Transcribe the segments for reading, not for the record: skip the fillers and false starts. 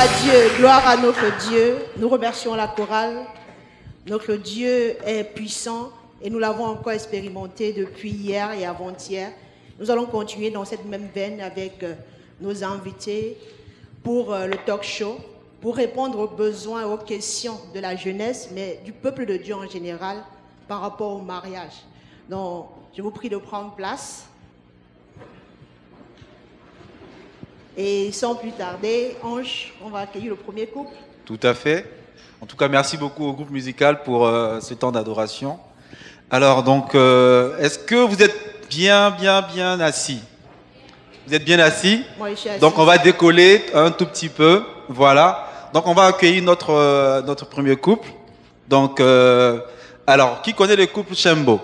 à Dieu, gloire à notre Dieu. Nous remercions la chorale. Notre Dieu est puissant et nous l'avons encore expérimenté depuis hier et avant-hier. Nous allons continuer dans cette même veine avec nos invités pour le talk show, pour répondre aux besoins et aux questions de la jeunesse, mais du peuple de Dieu en général par rapport au mariage. Donc, je vous prie de prendre place. Et sans plus tarder, Ange, on va accueillir le premier couple. Tout à fait. En tout cas, merci beaucoup au groupe musical pour ce temps d'adoration. Alors, donc, est-ce que vous êtes bien assis? Vous êtes bien assis? Moi, je suis assis. Donc, on va décoller un tout petit peu. Voilà. Donc, on va accueillir notre premier couple. Donc, alors, qui connaît le couple Chembo?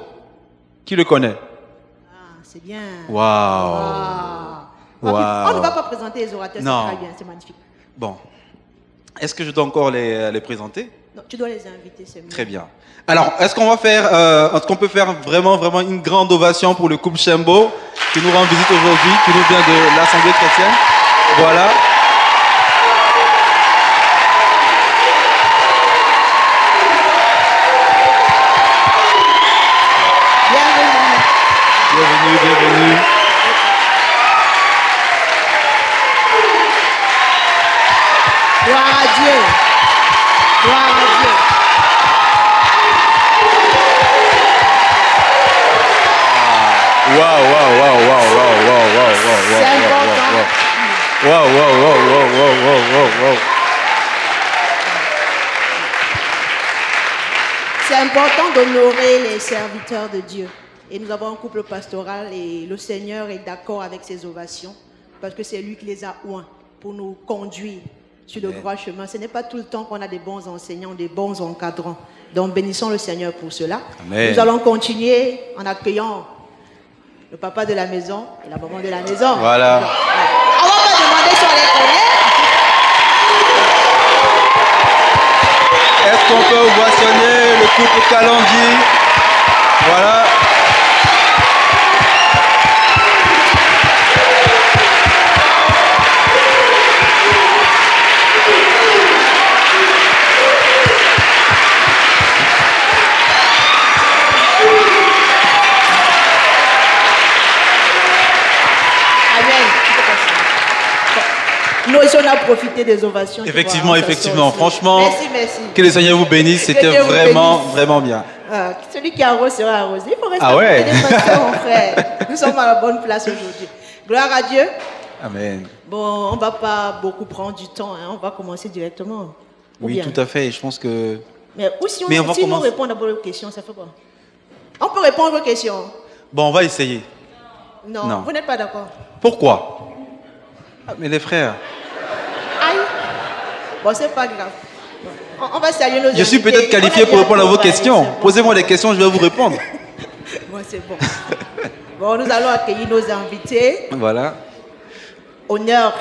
Qui le connaît? Ah, c'est bien. Waouh. On ne va pas présenter les orateurs, c'est très bien, c'est magnifique. Bon. Est-ce que je dois encore les présenter? Non, tu dois les inviter, c'est mieux. Très bien. Alors, est-ce qu'on peut faire vraiment une grande ovation pour le couple Chembo qui nous rend visite aujourd'hui, qui nous vient de l'Assemblée chrétienne? Voilà. Bienvenue. Gloire à Dieu. Gloire à Dieu. C'est important d'honorer les serviteurs de Dieu. Et nous avons un couple pastoral et le Seigneur est d'accord avec ces ovations parce que c'est lui qui les a oints pour nous conduire sur le droit chemin. Ce n'est pas tout le temps qu'on a des bons enseignants, des bons encadrants. Donc bénissons le Seigneur pour cela. Amen. Nous allons continuer en accueillant le papa de la maison et la maman de la maison. Voilà. Donc, on ne va pas demander si on les connaît. Est-ce qu'on peut ovationner le couple Kalandi? Voilà. Nous aussi, on a profité des ovations. Effectivement. Franchement, merci. Que le Seigneur vous bénisse. C'était vraiment bien. Celui qui arrose sera arrosé. Il faut rester mon frère. Nous sommes à la bonne place aujourd'hui. Gloire à Dieu. Amen. Bon, on ne va pas beaucoup prendre du temps. Hein. On va commencer directement. Oui, tout à fait. Je pense que... Mais si nous répondons d'abord aux questions, ça fait quoi? On peut répondre aux questions. Bon, on va essayer. Non. Vous n'êtes pas d'accord? Pourquoi? Mais les frères... Aïe. Bon, c'est pas grave. On va saluer nos invités. Je suis peut-être qualifié pour répondre à vos questions. Bon. Posez-moi des questions, je vais vous répondre. Bon, c'est bon. Bon, nous allons accueillir nos invités. Voilà. Honneur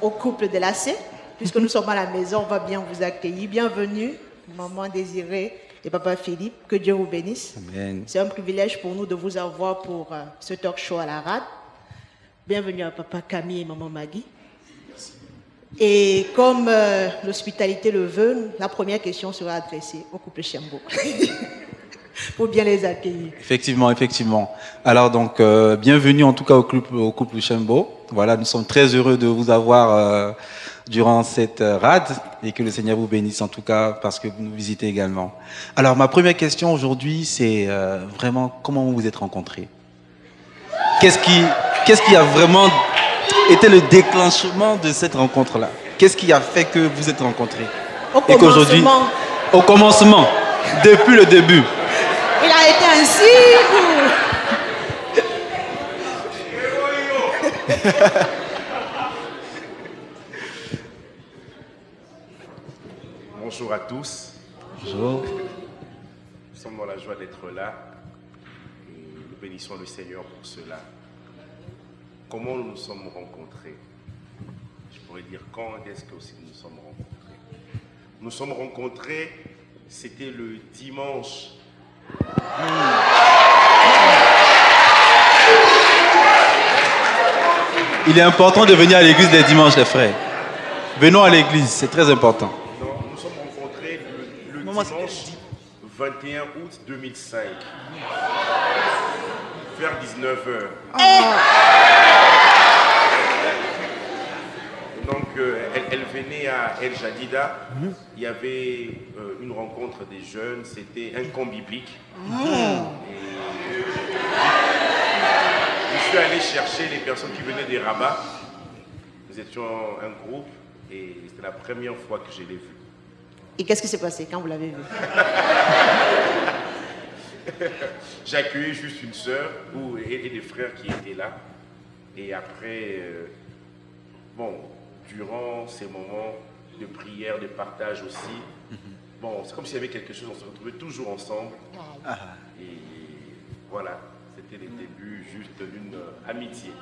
au couple de l'AC. Puisque nous sommes à la maison, on va bien vous accueillir. Bienvenue, maman Désirée et papa Philippe. Que Dieu vous bénisse. Amen. C'est un privilège pour nous de vous avoir pour ce talk show à la rade. Bienvenue à papa Camille et maman Maggie. Et comme l'hospitalité le veut, la première question sera adressée au couple Chembo. Pour bien les accueillir. Effectivement. Alors donc, bienvenue en tout cas au couple Chembo. Voilà, nous sommes très heureux de vous avoir durant cette rade et que le Seigneur vous bénisse en tout cas parce que vous nous visitez également. Alors ma première question aujourd'hui, c'est vraiment comment vous vous êtes rencontrés? Qu'est-ce qui a vraiment été le déclenchement de cette rencontre-là? Qu'est-ce qui a fait que vous êtes rencontrés? Et qu'aujourd'hui, au commencement, depuis le début. Il a été ainsi Bonjour à tous. Bonjour. Nous sommes dans la joie d'être là. Et nous bénissons le Seigneur pour cela. Comment nous nous sommes rencontrés? Je pourrais dire quand est-ce que aussi nous nous sommes rencontrés? Nous nous sommes rencontrés, c'était le dimanche. Il est important de venir à l'église les dimanches, les frères. Venons à l'église, c'est très important. Non, nous sommes rencontrés le dimanche 21 août 2005. Vers 19h. Donc, elle venait à El Jadida. Il y avait une rencontre des jeunes. C'était un camp biblique. Et je suis allé chercher les personnes qui venaient des Rabat. Nous étions un groupe et c'était la première fois que je l'ai vu. Et qu'est-ce qui s'est passé quand vous l'avez vu? J'ai accueilli juste une sœur et des frères qui étaient là. Et après, bon, durant ces moments de prière, de partage aussi, bon, c'est comme s'il y avait quelque chose, on se retrouvait toujours ensemble. Et voilà, c'était les débuts juste d'une amitié.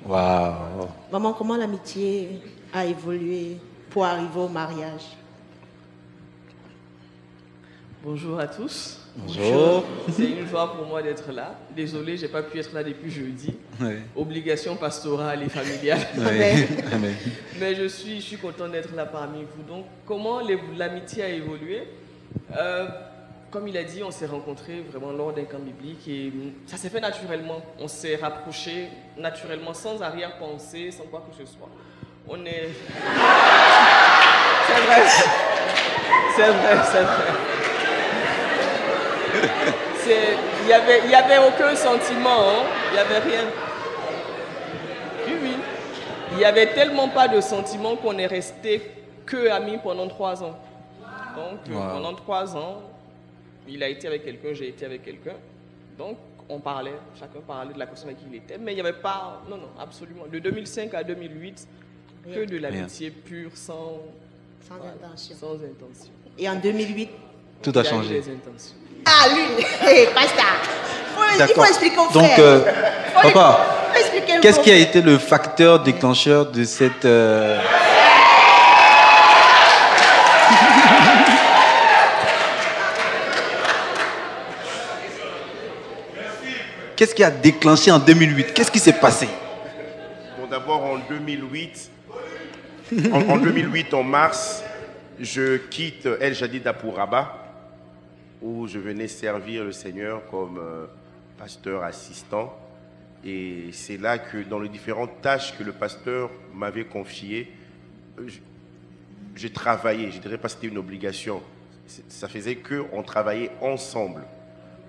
Waouh. Maman, comment l'amitié a évolué pour arriver au mariage? Bonjour à tous. Bonjour. C'est une joie pour moi d'être là. Désolé, je n'ai pas pu être là depuis jeudi. Oui. Obligation pastorale et familiale. Oui. Amen. Mais je suis content d'être là parmi vous. Donc, comment l'amitié a évolué? Comme il a dit, on s'est rencontrés vraiment lors d'un camp biblique et ça s'est fait naturellement. On s'est rapprochés naturellement, sans arrière-pensée, sans quoi que ce soit. On est... C'est vrai. C'est vrai, c'est vrai. Il n'y avait aucun sentiment, hein. Il n'y avait rien. Oui, oui. Il n'y avait tellement pas de sentiment qu'on est resté que amis pendant 3 ans. Donc, pendant 3 ans, il a été avec quelqu'un, j'ai été avec quelqu'un. Donc, on parlait, chacun parlait de la personne avec qui il était. Mais il n'y avait pas, non, absolument. De 2005 à 2008, rien. Que de l'amitié pure, sans Intention. Sans intention. Et en 2008, tout a changé. Des intentions. Ah, lui, basta. Il faut expliquer au frère. Donc, papa, qu'est-ce qui a été le facteur déclencheur de cette... Qu'est-ce qui a déclenché en 2008? Qu'est-ce qui s'est passé? Bon, d'abord, en 2008, en 2008, en mars, je quitte El Jadida pour Rabat, où je venais servir le Seigneur comme pasteur assistant. Et c'est là que, dans les différentes tâches que le pasteur m'avait confiées, j'ai travaillé. Je ne dirais pas que c'était une obligation. Ça faisait qu'on travaillait ensemble.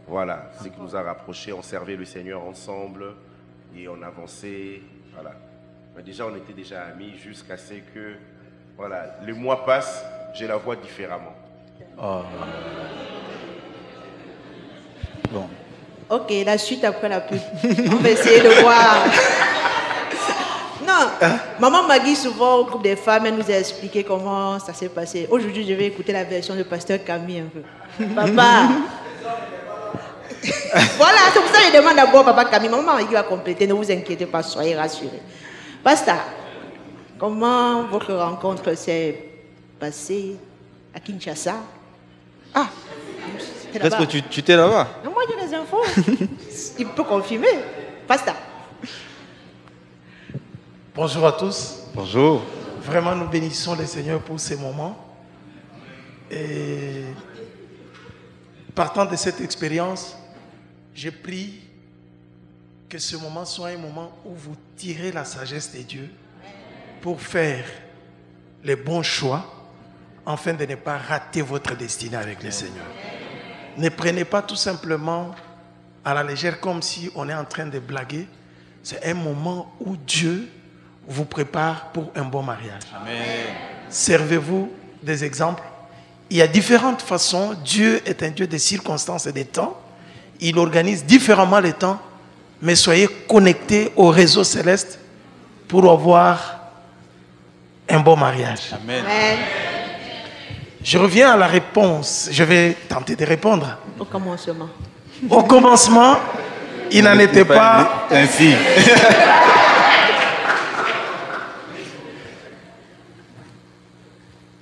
Voilà, c'est ce qui nous a rapprochés. On servait le Seigneur ensemble et on avançait. Voilà. Mais déjà, on était déjà amis jusqu'à ce que, voilà, le mois passe, je la vois différemment. Oh. Bon. Ok, la suite après la pub. On va essayer de voir. Non, maman Maggie, souvent au groupe des femmes, elle nous a expliqué comment ça s'est passé. Aujourd'hui, je vais écouter la version du pasteur Camille un peu. Papa. Voilà, c'est pour ça que je demande d'abord Papa Camille. Maman Maggie va compléter, ne vous inquiétez pas, soyez rassurés. Pasteur, comment votre rencontre s'est passée à Kinshasa? Ah, est-ce que tu étais là-bas? Non, moi j'ai les infos. Il peut confirmer. Pasteur. Bonjour à tous. Bonjour. Vraiment, nous bénissons le Seigneur pour ces moments. Et partant de cette expérience, je prie que ce moment soit un moment où vous tirez la sagesse de Dieu pour faire les bons choix afin de ne pas rater votre destinée avec le Seigneur. Ne prenez pas tout simplement à la légère comme si on est en train de blaguer. C'est un moment où Dieu vous prépare pour un bon mariage. Amen. Servez-vous des exemples. Il y a différentes façons. Dieu est un Dieu de circonstances et de temps. Il organise différemment les temps. Mais soyez connectés au réseau céleste pour avoir un bon mariage. Amen. Amen. Je reviens à la réponse. Je vais tenter de répondre. Au commencement. Au commencement, il n'en était pas ainsi.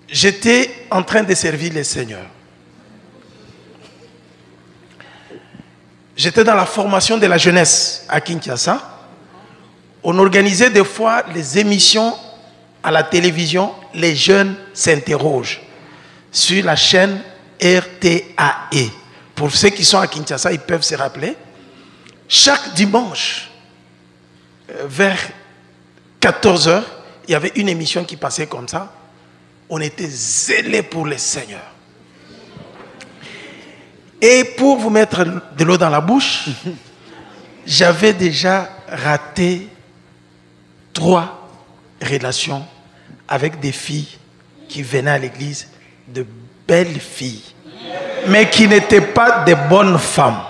J'étais en train de servir le Seigneur. J'étais dans la formation de la jeunesse à Kinshasa. On organisait des fois les émissions à la télévision, les jeunes s'interrogent sur la chaîne RTAE. Pour ceux qui sont à Kinshasa, ils peuvent se rappeler. Chaque dimanche, vers 14 h, il y avait une émission qui passait comme ça. On était zélés pour le Seigneur. Et pour vous mettre de l'eau dans la bouche, j'avais déjà raté 3 relations avec des filles qui venaient à l'église, de belles filles, mais qui n'étaient pas des bonnes femmes.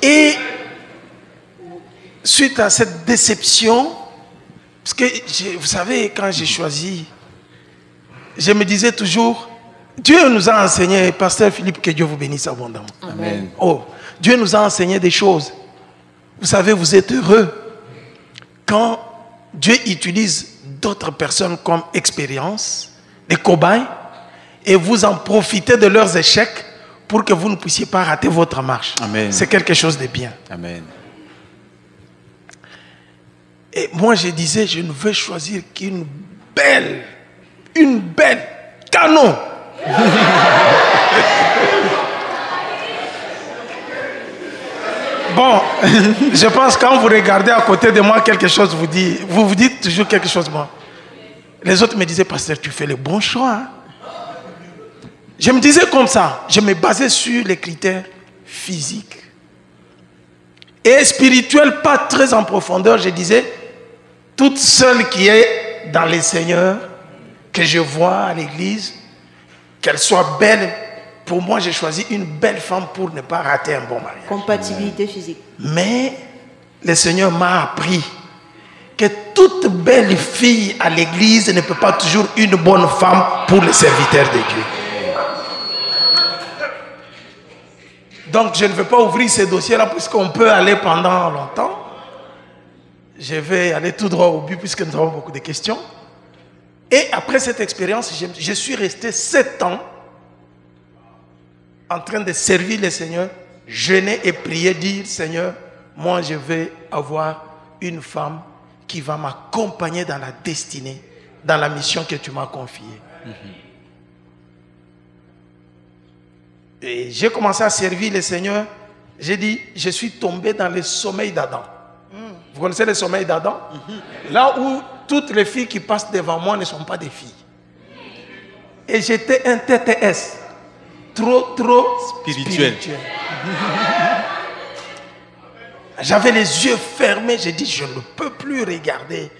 Et suite à cette déception, parce que vous savez, quand j'ai choisi, je me disais toujours, Dieu nous a enseigné, Pasteur Philippe, que Dieu vous bénisse abondamment. Amen. Oh, Dieu nous a enseigné des choses. Vous savez, vous êtes heureux quand Dieu utilise d'autres personnes comme expérience, des cobayes, et vous en profitez de leurs échecs pour que vous ne puissiez pas rater votre marche. Amen. C'est quelque chose de bien. Amen. Et moi, je disais, je ne veux choisir qu'une belle canon. Bon, je pense que quand vous regardez à côté de moi, quelque chose vous dit, vous dites toujours quelque chose, moi. Les autres me disaient, pasteur, tu fais le bon choix. Hein? Je me disais comme ça, je me basais sur les critères physiques. Et spirituels, pas très en profondeur, je disais, toute seule qui est dans les Seigneurs, que je vois à l'église, qu'elle soit belle. Pour moi, j'ai choisi une belle femme pour ne pas rater un bon mariage. Compatibilité physique. Mais le Seigneur m'a appris que toute belle fille à l'église ne peut pas toujours une bonne femme pour le serviteur de Dieu. Donc, je ne vais pas ouvrir ces dossiers-là puisqu'on peut aller pendant longtemps. Je vais aller tout droit au but puisque nous avons beaucoup de questions. Et après cette expérience, je suis resté 7 ans en train de servir le Seigneur, jeûner et prier, dire, Seigneur, moi je vais avoir une femme qui va m'accompagner dans la destinée, dans la mission que tu m'as confiée. Et j'ai commencé à servir le Seigneur. J'ai dit, je suis tombé dans le sommeil d'Adam. Vous connaissez le sommeil d'Adam? Là où toutes les filles qui passent devant moi ne sont pas des filles. Et j'étais un TTS. Trop spirituel. J'avais les yeux fermés. J'ai dit, je ne peux plus regarder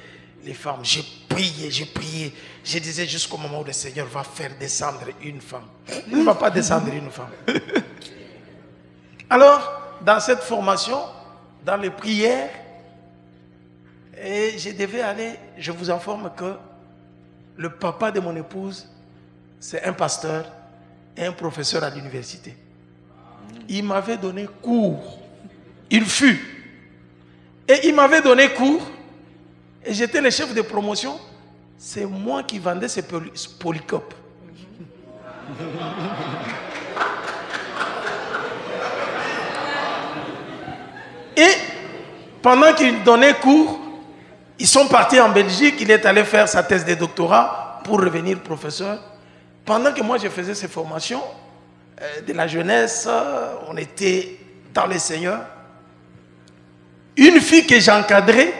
les femmes. J'ai prié. Je disais jusqu'au moment où le Seigneur va faire descendre une femme. Il ne va pas descendre une femme. Alors, dans cette formation, dans les prières, et je devais aller, je vous informe que le papa de mon épouse, c'est un pasteur et un professeur à l'université. Il m'avait donné cours. Il fut. Et il m'avait donné cours. Et j'étais le chef de promotion. C'est moi qui vendais ces polycopes. Et pendant qu'il donnait cours, ils sont partis en Belgique. Il est allé faire sa thèse de doctorat pour revenir professeur. Pendant que moi je faisais ces formations de la jeunesse, on était dans le Seigneur. Une fille que j'encadrais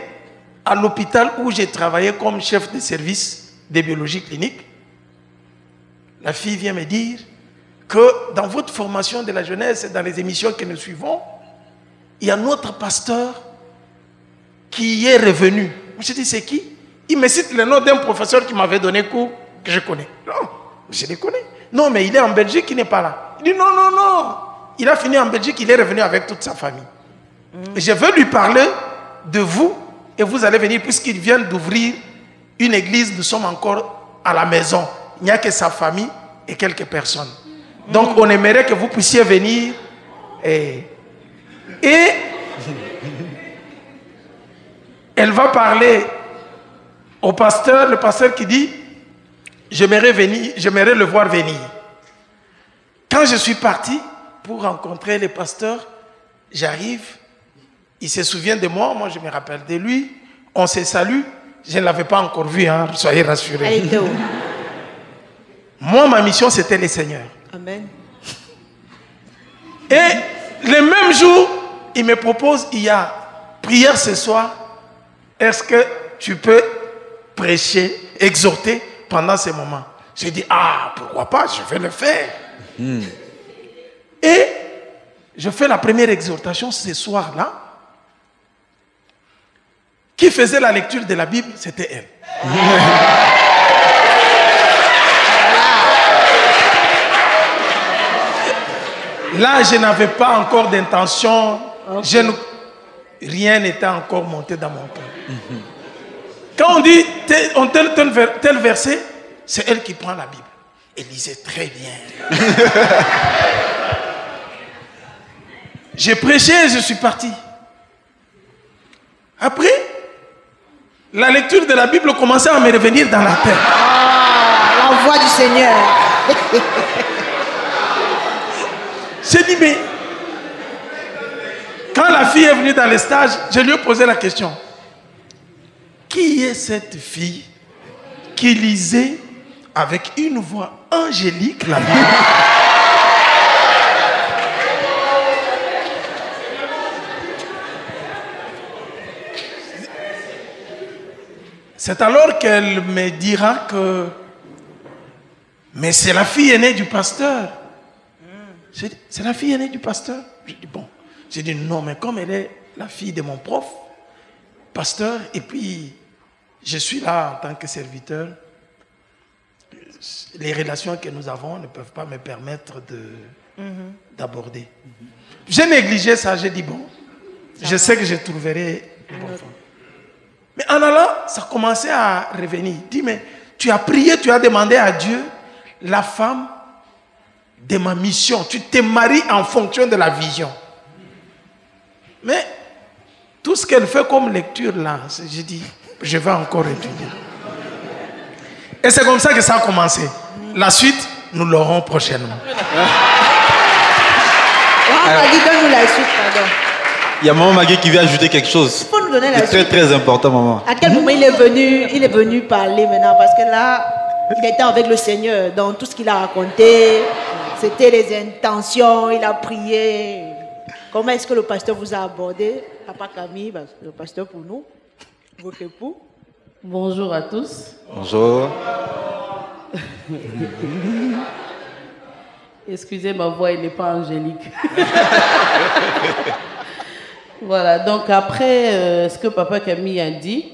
à l'hôpital où j'ai travaillé comme chef de service de biologie clinique, la fille vient me dire que dans votre formation de la jeunesse et dans les émissions que nous suivons, il y a notre pasteur qui est revenu. Je dis, c'est qui? Il me cite le nom d'un professeur qui m'avait donné cours que je connais. Non, je les connais. Non, mais il est en Belgique, il n'est pas là. Il dit, non. Il a fini en Belgique, il est revenu avec toute sa famille. Je veux lui parler de vous et vous allez venir puisqu'il vient d'ouvrir une église. Nous sommes encore à la maison. Il n'y a que sa famille et quelques personnes. Donc, on aimerait que vous puissiez venir et elle va parler au pasteur, le pasteur qui dit, j'aimerais le voir venir. Quand je suis parti, pour rencontrer les pasteurs. J'arrive, il se souvient de moi, moi je me rappelle de lui. On se salue. Je ne l'avais pas encore vu, hein, soyez rassurés. Moi, ma mission, c'était le Seigneur. Amen. Et le même jour, il me propose, il y a prière ce soir. Est-ce que tu peux prêcher, exhorter pendant ces moments? J'ai dit, ah, pourquoi pas, je vais le faire. Et je fais la première exhortation ce soir-là. Qui faisait la lecture de la Bible, c'était elle. Là, je n'avais pas encore d'intention. Okay. Rien n'était encore monté dans mon cœur. Quand on dit tel verset, c'est elle qui prend la Bible. Elle lisait très bien. J'ai prêché et je suis parti. Après, la lecture de la Bible commençait à me revenir dans la tête. La voix du Seigneur. J'ai dit, mais quand la fille est venue dans le stage, je lui ai posé la question. Qui est cette fille qui lisait avec une voix angélique la Bible? C'est alors qu'elle me dira que mais c'est la fille aînée du pasteur. J'ai dit, c'est la fille aînée du pasteur? J'ai dit, bon. J'ai dit, non, mais comme elle est la fille de mon prof, pasteur, et puis je suis là en tant que serviteur, les relations que nous avons ne peuvent pas me permettre d'aborder. J'ai négligé ça, j'ai dit, bon, je sais que je trouverai le bon fond. Mais en allant, ça commençait à revenir. Il dit, mais tu as prié, tu as demandé à Dieu la femme de ma mission. Tu te maries en fonction de la vision. Mais tout ce qu'elle fait comme lecture là, j'ai dit, je vais encore étudier. Et c'est comme ça que ça a commencé. La suite, nous l'aurons prochainement. Donne-nous la suite, pardon. Il y a Maman Magui qui veut ajouter quelque chose. Il faut nous donner la suite. C'est très très important, maman. À quel moment il est venu parler maintenant? Parce que là, il était avec le Seigneur dans tout ce qu'il a raconté. C'était les intentions, il a prié. Comment est-ce que le pasteur vous a abordé? Papa Camille, le pasteur pour nous, votre époux. Bonjour à tous. Bonjour. Excusez ma voix, elle n'est pas angélique. Voilà, donc après ce que Papa Camille a dit,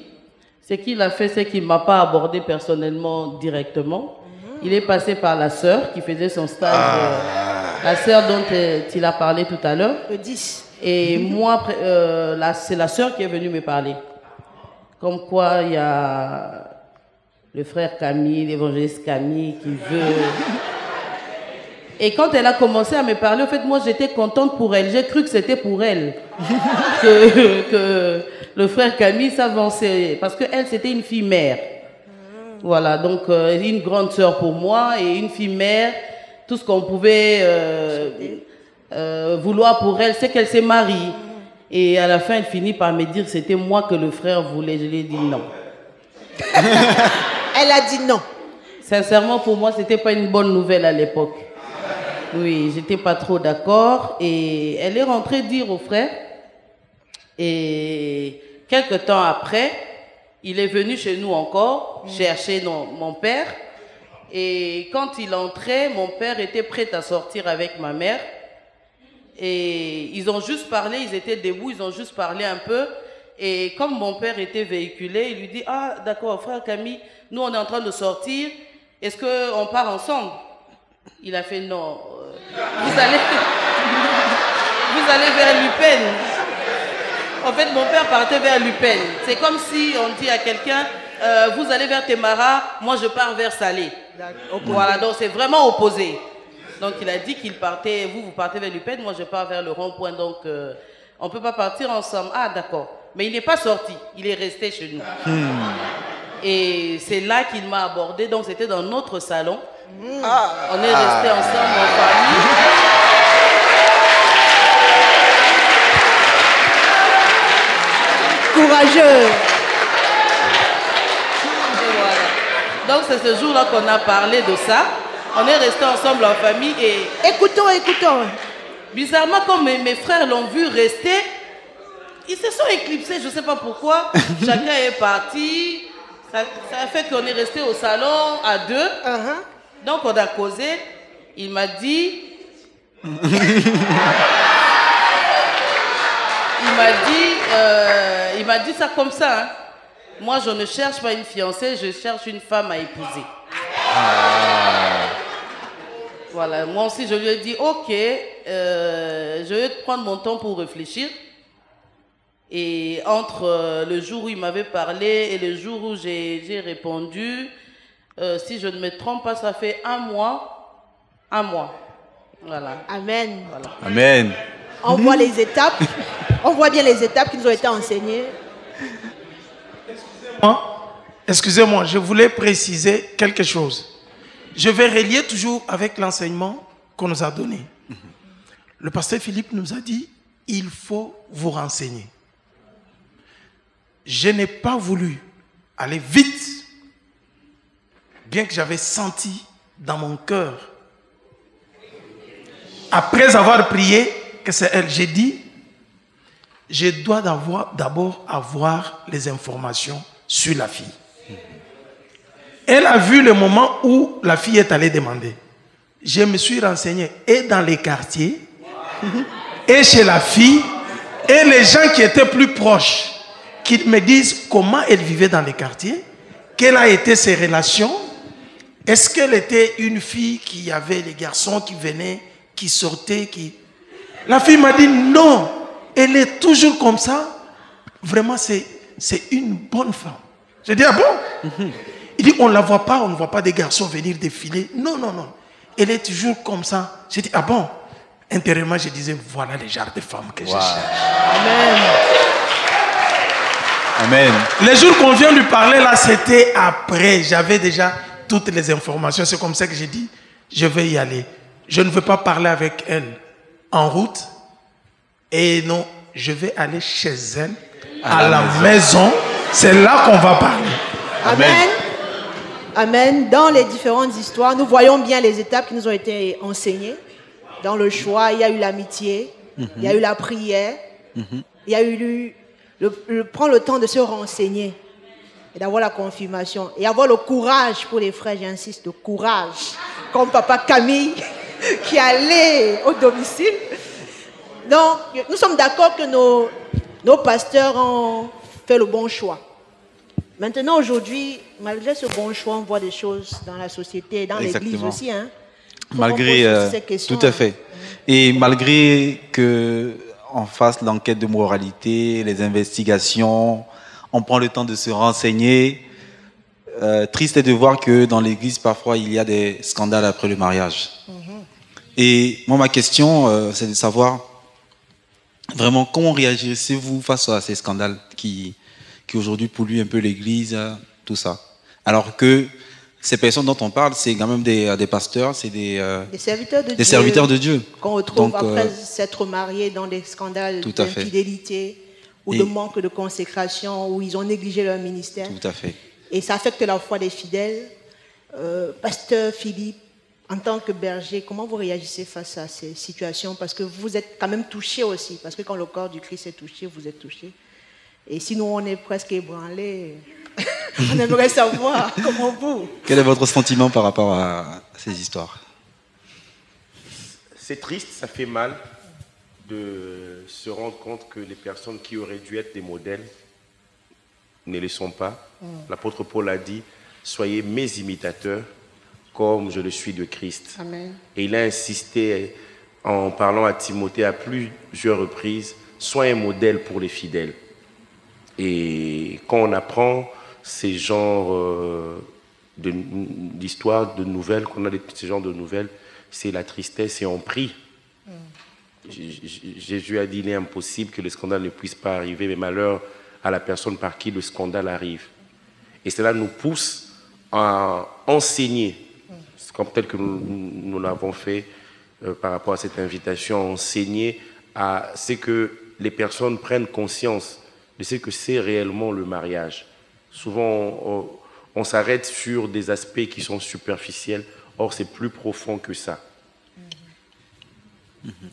ce qu'il a fait, c'est qu'il ne m'a pas abordé personnellement directement. Il est passé par la sœur qui faisait son stage, la sœur dont il a parlé tout à l'heure. Le 10. Et moi, c'est la sœur qui est venue me parler. Comme quoi, il y a le frère Camille, l'évangéliste Camille qui veut... Et quand elle a commencé à me parler, en fait, moi, j'étais contente pour elle. J'ai cru que c'était pour elle que le frère Camille s'avançait. Parce qu'elle, c'était une fille mère. Voilà, donc une grande sœur pour moi et une fille mère. Tout ce qu'on pouvait vouloir pour elle, c'est qu'elle s'est mariée. Et à la fin, elle finit par me dire que c'était moi que le frère voulait. Je lui ai dit non. Elle a dit non. Sincèrement, pour moi, c'était pas une bonne nouvelle à l'époque. Oui, j'étais pas trop d'accord. Et elle est rentrée dire au frère. Et quelque temps après, il est venu chez nous encore, chercher mon père. Et quand il entrait, mon père était prêt à sortir avec ma mère. Et ils ont juste parlé, ils étaient debout, ils ont juste parlé un peu. Et comme mon père était véhiculé, il lui dit, ah d'accord, frère Camille, nous on est en train de sortir, est-ce qu'on part ensemble? Il a fait non, vous allez vers Lupen. En fait, mon père partait vers Lupen. C'est comme si on dit à quelqu'un, vous allez vers Temara, moi je pars vers Salé. Voilà, donc c'est vraiment opposé. Donc il a dit qu'il partait, vous partez vers Lupen, moi je pars vers le rond-point, donc on ne peut pas partir ensemble. Ah d'accord, mais il n'est pas sorti, il est resté chez nous. Et c'est là qu'il m'a abordé, donc c'était dans notre salon. On est restés ensemble en famille. courageux. Et voilà. Donc c'est ce jour-là qu'on a parlé de ça. On est restés ensemble en famille et... Écoutons. Bizarrement, comme mes frères l'ont vu rester, ils se sont éclipsés, je ne sais pas pourquoi. Chacun est parti. Ça a fait qu'on est resté au salon à deux. Donc on a causé. Il m'a dit... il m'a dit ça comme ça. Hein. Moi, je ne cherche pas une fiancée, je cherche une femme à épouser. Voilà, moi aussi, je lui ai dit, ok, je vais prendre mon temps pour réfléchir. Et entre le jour où il m'avait parlé et le jour où j'ai répondu, si je ne me trompe pas, ça fait un mois. Voilà. Amen. Voilà. Amen. On voit les étapes. On voit bien les étapes qui nous ont été enseignées. Excusez-moi, je voulais préciser quelque chose. Je vais relier toujours avec l'enseignement qu'on nous a donné. Le pasteur Philippe nous a dit, il faut vous renseigner. Je n'ai pas voulu aller vite, bien que j'avais senti dans mon cœur, après avoir prié, que c'est elle. J'ai dit, je dois d'abord avoir les informations sur la fille. Elle a vu le moment où la fille est allée demander. Je me suis renseigné et dans les quartiers, et chez la fille, et les gens qui étaient plus proches, qui me disent comment elle vivait dans les quartiers, quelles a été ses relations, est-ce qu'elle était une fille qui avait les garçons qui venaient, qui sortaient, qui... La fille m'a dit non, elle est toujours comme ça. Vraiment, c'est une bonne femme. J'ai dit, ah bon? Il dit, on ne la voit pas, on ne voit pas des garçons venir défiler. Non. Elle est toujours comme ça. J'ai dit, ah bon? Intérieurement, je disais, voilà les genres de femmes que je cherche. Amen. Les jours qu'on vient lui parler, là, c'était après. J'avais déjà toutes les informations. C'est comme ça que j'ai dit, je vais y aller. Je ne veux pas parler avec elle en route. Et non, je vais aller chez elle, à la maison. C'est là qu'on va parler. Amen. Amen. Dans les différentes histoires, nous voyons bien les étapes qui nous ont été enseignées. Dans le choix, il y a eu l'amitié, il y a eu la prière, il y a eu prendre le temps de se renseigner et d'avoir la confirmation. Et avoir le courage pour les frères, j'insiste, le courage. Comme papa Camille qui allait au domicile. Donc, nous sommes d'accord que nos pasteurs ont fait le bon choix. Maintenant, aujourd'hui, malgré ce bon choix, on voit des choses dans la société, dans l'église aussi. Hein. Malgré, tout à fait. Et malgré qu'on fasse l'enquête de moralité, les investigations, on prend le temps de se renseigner. Triste est de voir que dans l'église, parfois, il y a des scandales après le mariage. Et moi, ma question, c'est de savoir vraiment comment réagissez-vous face à ces scandales qui aujourd'hui polluent un peu l'église, tout ça. Alors que ces personnes dont on parle, c'est quand même des pasteurs, c'est des serviteurs de Dieu. Qu'on retrouve donc, après s'être mariés dans des scandales d'infidélité ou de manque de consécration, où ils ont négligé leur ministère. Tout à fait. Et ça affecte la foi des fidèles. Pasteur Philippe, en tant que berger, comment vous réagissez face à ces situations? Parce que vous êtes quand même touché aussi. Parce que quand le corps du Christ est touché, vous êtes touché. Et sinon, on est presque ébranlé. On aimerait savoir comment vous... Quel est votre sentiment par rapport à ces histoires? C'est triste, ça fait mal de se rendre compte que les personnes qui auraient dû être des modèles ne le sont pas. L'apôtre Paul a dit, soyez mes imitateurs comme je le suis de Christ. Amen. Et il a insisté en parlant à Timothée à plusieurs reprises, sois un modèle pour les fidèles. Et quand on apprend ces genres d'histoires, de nouvelles, qu'on a ces genres de nouvelles, c'est la tristesse et on prie. Jésus a dit, il est impossible que le scandale ne puisse pas arriver, mais malheur à la personne par qui le scandale arrive. Et cela nous pousse à enseigner, comme tel que nous l'avons fait par rapport à cette invitation, à enseigner à ce que les personnes prennent conscience de ce que c'est réellement le mariage. Souvent, on s'arrête sur des aspects qui sont superficiels. Or, c'est plus profond que ça.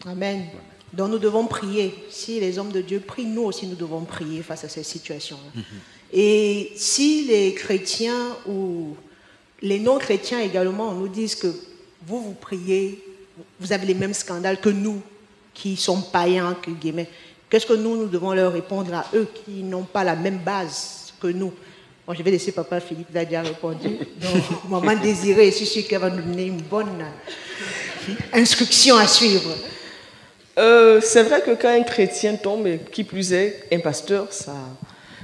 Amen. Donc nous devons prier. Si les hommes de Dieu prient, nous aussi nous devons prier face à ces situations-là. Et si les chrétiens ou les non-chrétiens également nous disent que vous priez, vous avez les mêmes scandales que nous, qui sommes païens, que guillemets, qu'est-ce que nous devons leur répondre à eux qui n'ont pas la même base que nous? Bon, je vais laisser Papa Philippe, il a déjà répondu. Donc, Maman Désirée, je suis sûre qu'elle va nous donner une bonne instruction à suivre. C'est vrai que quand un chrétien tombe, et qui plus est, un pasteur,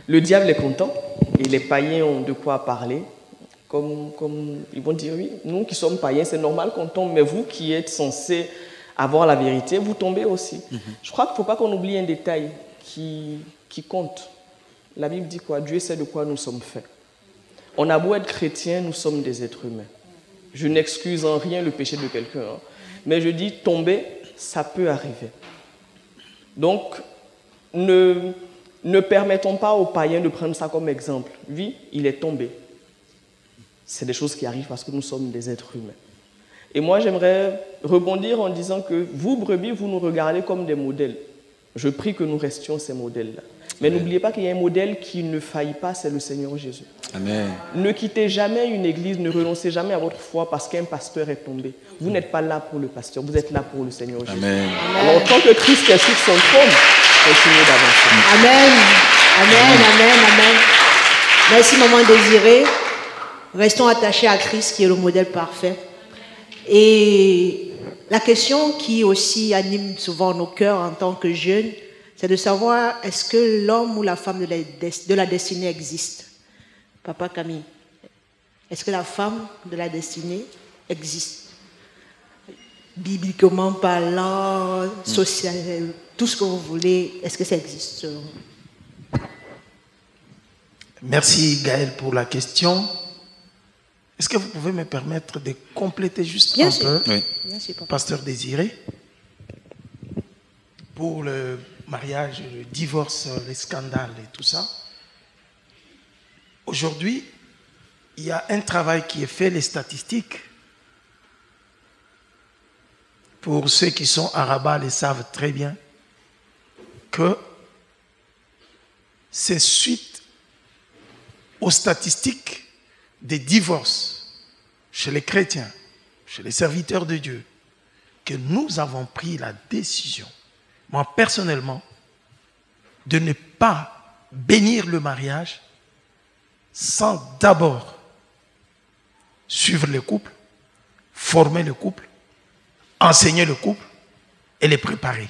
le diable est content et les païens ont de quoi parler. Comme ils vont dire, oui, nous qui sommes païens, c'est normal qu'on tombe, mais vous qui êtes censés avoir la vérité, vous tombez aussi. Je crois qu'il ne faut pas qu'on oublie un détail qui compte. La Bible dit quoi? Dieu sait de quoi nous sommes faits. On a beau être chrétien, nous sommes des êtres humains. Je n'excuse en rien le péché de quelqu'un, hein. Mais je dis tomber, ça peut arriver. Donc, ne permettons pas aux païens de prendre ça comme exemple. Oui, il est tombé. C'est des choses qui arrivent parce que nous sommes des êtres humains. Et moi, j'aimerais rebondir en disant que vous, brebis, vous nous regardez comme des modèles. Je prie que nous restions ces modèles-là. Mais n'oubliez pas qu'il y a un modèle qui ne faillit pas, c'est le Seigneur Jésus. Amen. Ne quittez jamais une église, ne renoncez jamais à votre foi parce qu'un pasteur est tombé. Vous n'êtes pas là pour le pasteur, vous êtes là pour le Seigneur Jésus. Amen. Alors, en tant que Christ est sur son trône, continuez d'avancer. Amen. Amen, amen, amen. Merci, Maman Désirée. Restons attachés à Christ qui est le modèle parfait. Et la question qui aussi anime souvent nos cœurs en tant que jeunes, c'est de savoir est-ce que l'homme ou la femme de la destinée existe? Papa Camille, est-ce que la femme de la destinée existe? Bibliquement parlant, social, tout ce que vous voulez, est-ce que ça existe? Merci Gaël pour la question. Est-ce que vous pouvez me permettre de compléter juste Bien un sûr. peu, Oui. Bien sûr, papa. Pasteur Désiré, pour le mariage, le divorce, les scandales et tout ça. Aujourd'hui, il y a un travail qui est fait, les statistiques. Pour ceux qui sont à Rabat, les savent très bien que c'est suite aux statistiques des divorces chez les chrétiens, chez les serviteurs de Dieu, que nous avons pris la décision, moi personnellement, de ne pas bénir le mariage sans d'abord suivre le couple, former le couple, enseigner le couple et les préparer.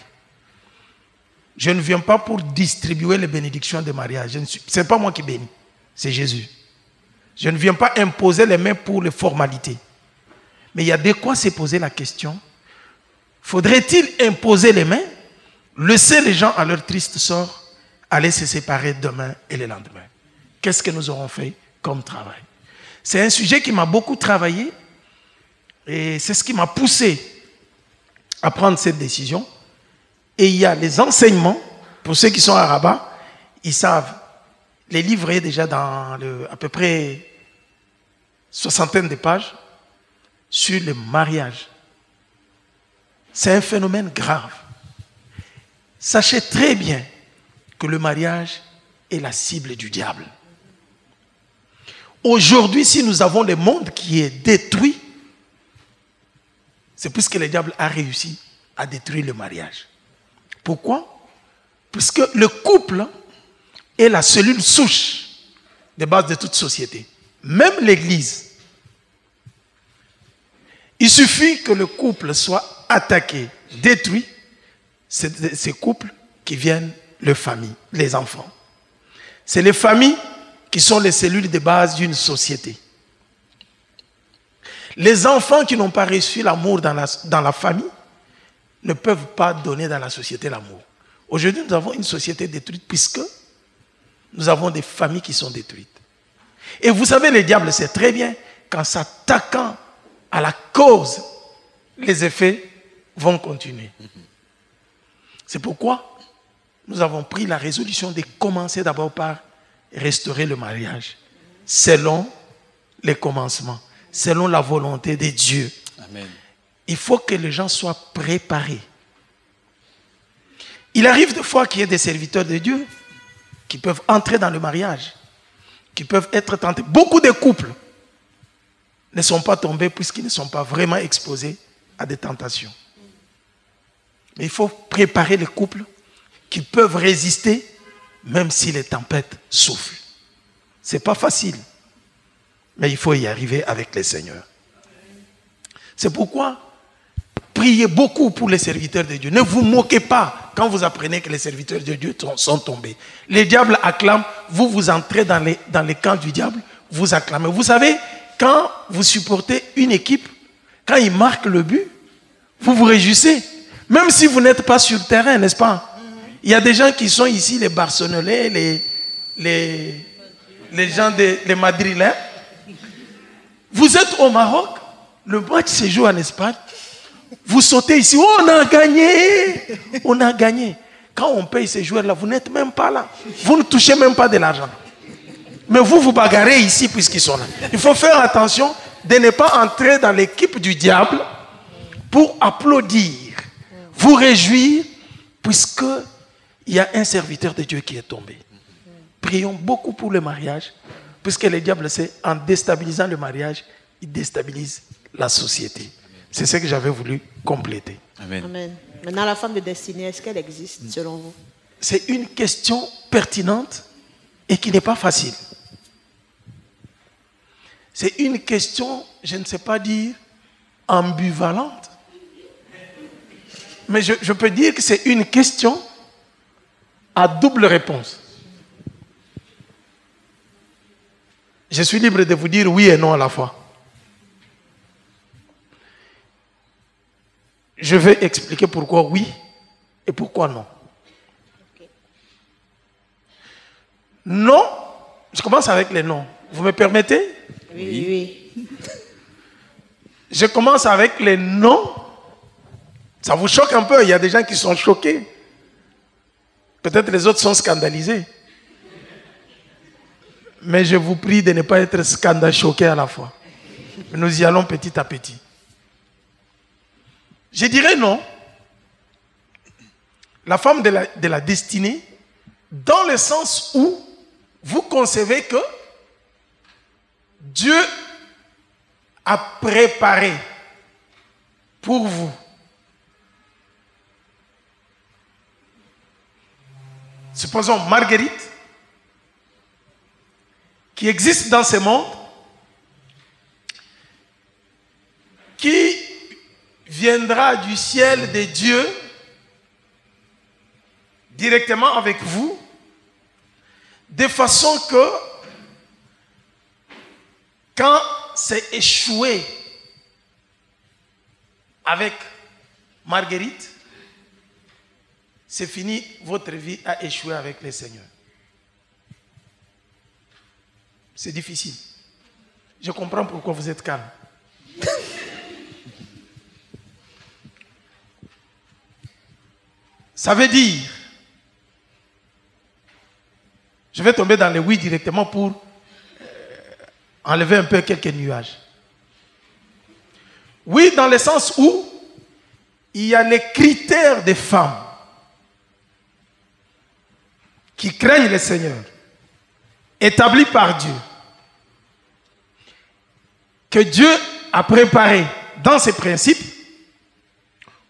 Je ne viens pas pour distribuer les bénédictions de mariage. Ce n'est pas moi qui bénis, c'est Jésus. Je ne viens pas imposer les mains pour les formalités. Mais il y a de quoi se poser la question. Faudrait-il imposer les mains, laisser les gens à leur triste sort, aller se séparer demain et le lendemain? Qu'est-ce que nous aurons fait comme travail? C'est un sujet qui m'a beaucoup travaillé et c'est ce qui m'a poussé à prendre cette décision. Et il y a les enseignements, pour ceux qui sont à Rabat, ils savent, les livres est déjà dans à peu près 60 de pages sur le mariage. C'est un phénomène grave. Sachez très bien que le mariage est la cible du diable. Aujourd'hui, si nous avons le monde qui est détruit, c'est puisque le diable a réussi à détruire le mariage. Pourquoi? Parce que le couple est la cellule souche de base de toute société. Même l'Église. Il suffit que le couple soit attaqué, détruit, c'est ces couples qui viennent les familles, les enfants. C'est les familles qui sont les cellules de base d'une société. Les enfants qui n'ont pas reçu l'amour dans la famille ne peuvent pas donner dans la société l'amour. Aujourd'hui, nous avons une société détruite puisque nous avons des familles qui sont détruites. Et vous savez, le diable sait très bien qu'en s'attaquant à la cause, les effets vont continuer. C'est pourquoi nous avons pris la résolution de commencer d'abord par restaurer le mariage, selon les commencements, selon la volonté de Dieu. Amen. Il faut que les gens soient préparés. Il arrive des fois qu'il y ait des serviteurs de Dieu qui peuvent entrer dans le mariage, qui peuvent être tentés. Beaucoup de couples ne sont pas tombés puisqu'ils ne sont pas vraiment exposés à des tentations. Mais il faut préparer les couples qui peuvent résister même si les tempêtes soufflent. Ce n'est pas facile, mais il faut y arriver avec le Seigneur. C'est pourquoi priez beaucoup pour les serviteurs de Dieu. Ne vous moquez pas quand vous apprenez que les serviteurs de Dieu sont tombés. Les diables acclament, vous entrez dans les camps du diable, vous acclamez. Vous savez, quand vous supportez une équipe, quand ils marquent le but, vous vous réjouissez. Même si vous n'êtes pas sur le terrain, n'est-ce pas? Il y a des gens qui sont ici, les Barcelonais, les gens, les Madrilènes. Vous êtes au Maroc, le match se joue en Espagne. Vous sautez ici, oh, on a gagné, on a gagné. Quand on paye ces joueurs-là, vous n'êtes même pas là. Vous ne touchez même pas de l'argent. Mais vous bagarrez ici puisqu'ils sont là. Il faut faire attention de ne pas entrer dans l'équipe du diable pour applaudir, vous réjouir, puisqu'il y a un serviteur de Dieu qui est tombé. Prions beaucoup pour le mariage, puisque le diable sait, en déstabilisant le mariage, il déstabilise la société. C'est ce que j'avais voulu compléter. Amen. Amen. Maintenant, la femme de destinée, est-ce qu'elle existe selon vous? C'est une question pertinente et qui n'est pas facile. C'est une question, je ne sais pas dire, ambivalente. Mais je peux dire que c'est une question à double réponse. Je suis libre de vous dire oui et non à la fois. Je vais expliquer pourquoi oui et pourquoi non. Non, je commence avec les noms. Vous me permettez? Oui. Je commence avec les noms. Ça vous choque un peu, il y a des gens qui sont choqués. Peut-être les autres sont scandalisés. Mais je vous prie de ne pas être choqués à la fois. Nous y allons petit à petit. Je dirais non. La femme de la destinée, dans le sens où vous concevez que Dieu a préparé pour vous supposons Marguerite, qui existe dans ce monde, qui viendra du ciel de Dieu directement avec vous, de façon que quand c'est échoué avec Marguerite, c'est fini, votre vie a échoué avec le Seigneur. C'est difficile. Je comprends pourquoi vous êtes calme. Ça veut dire, je vais tomber dans les oui directement pour enlever un peu quelques nuages. Oui, dans le sens où il y a les critères des femmes qui craignent le Seigneur, établis par Dieu, que Dieu a préparé dans ses principes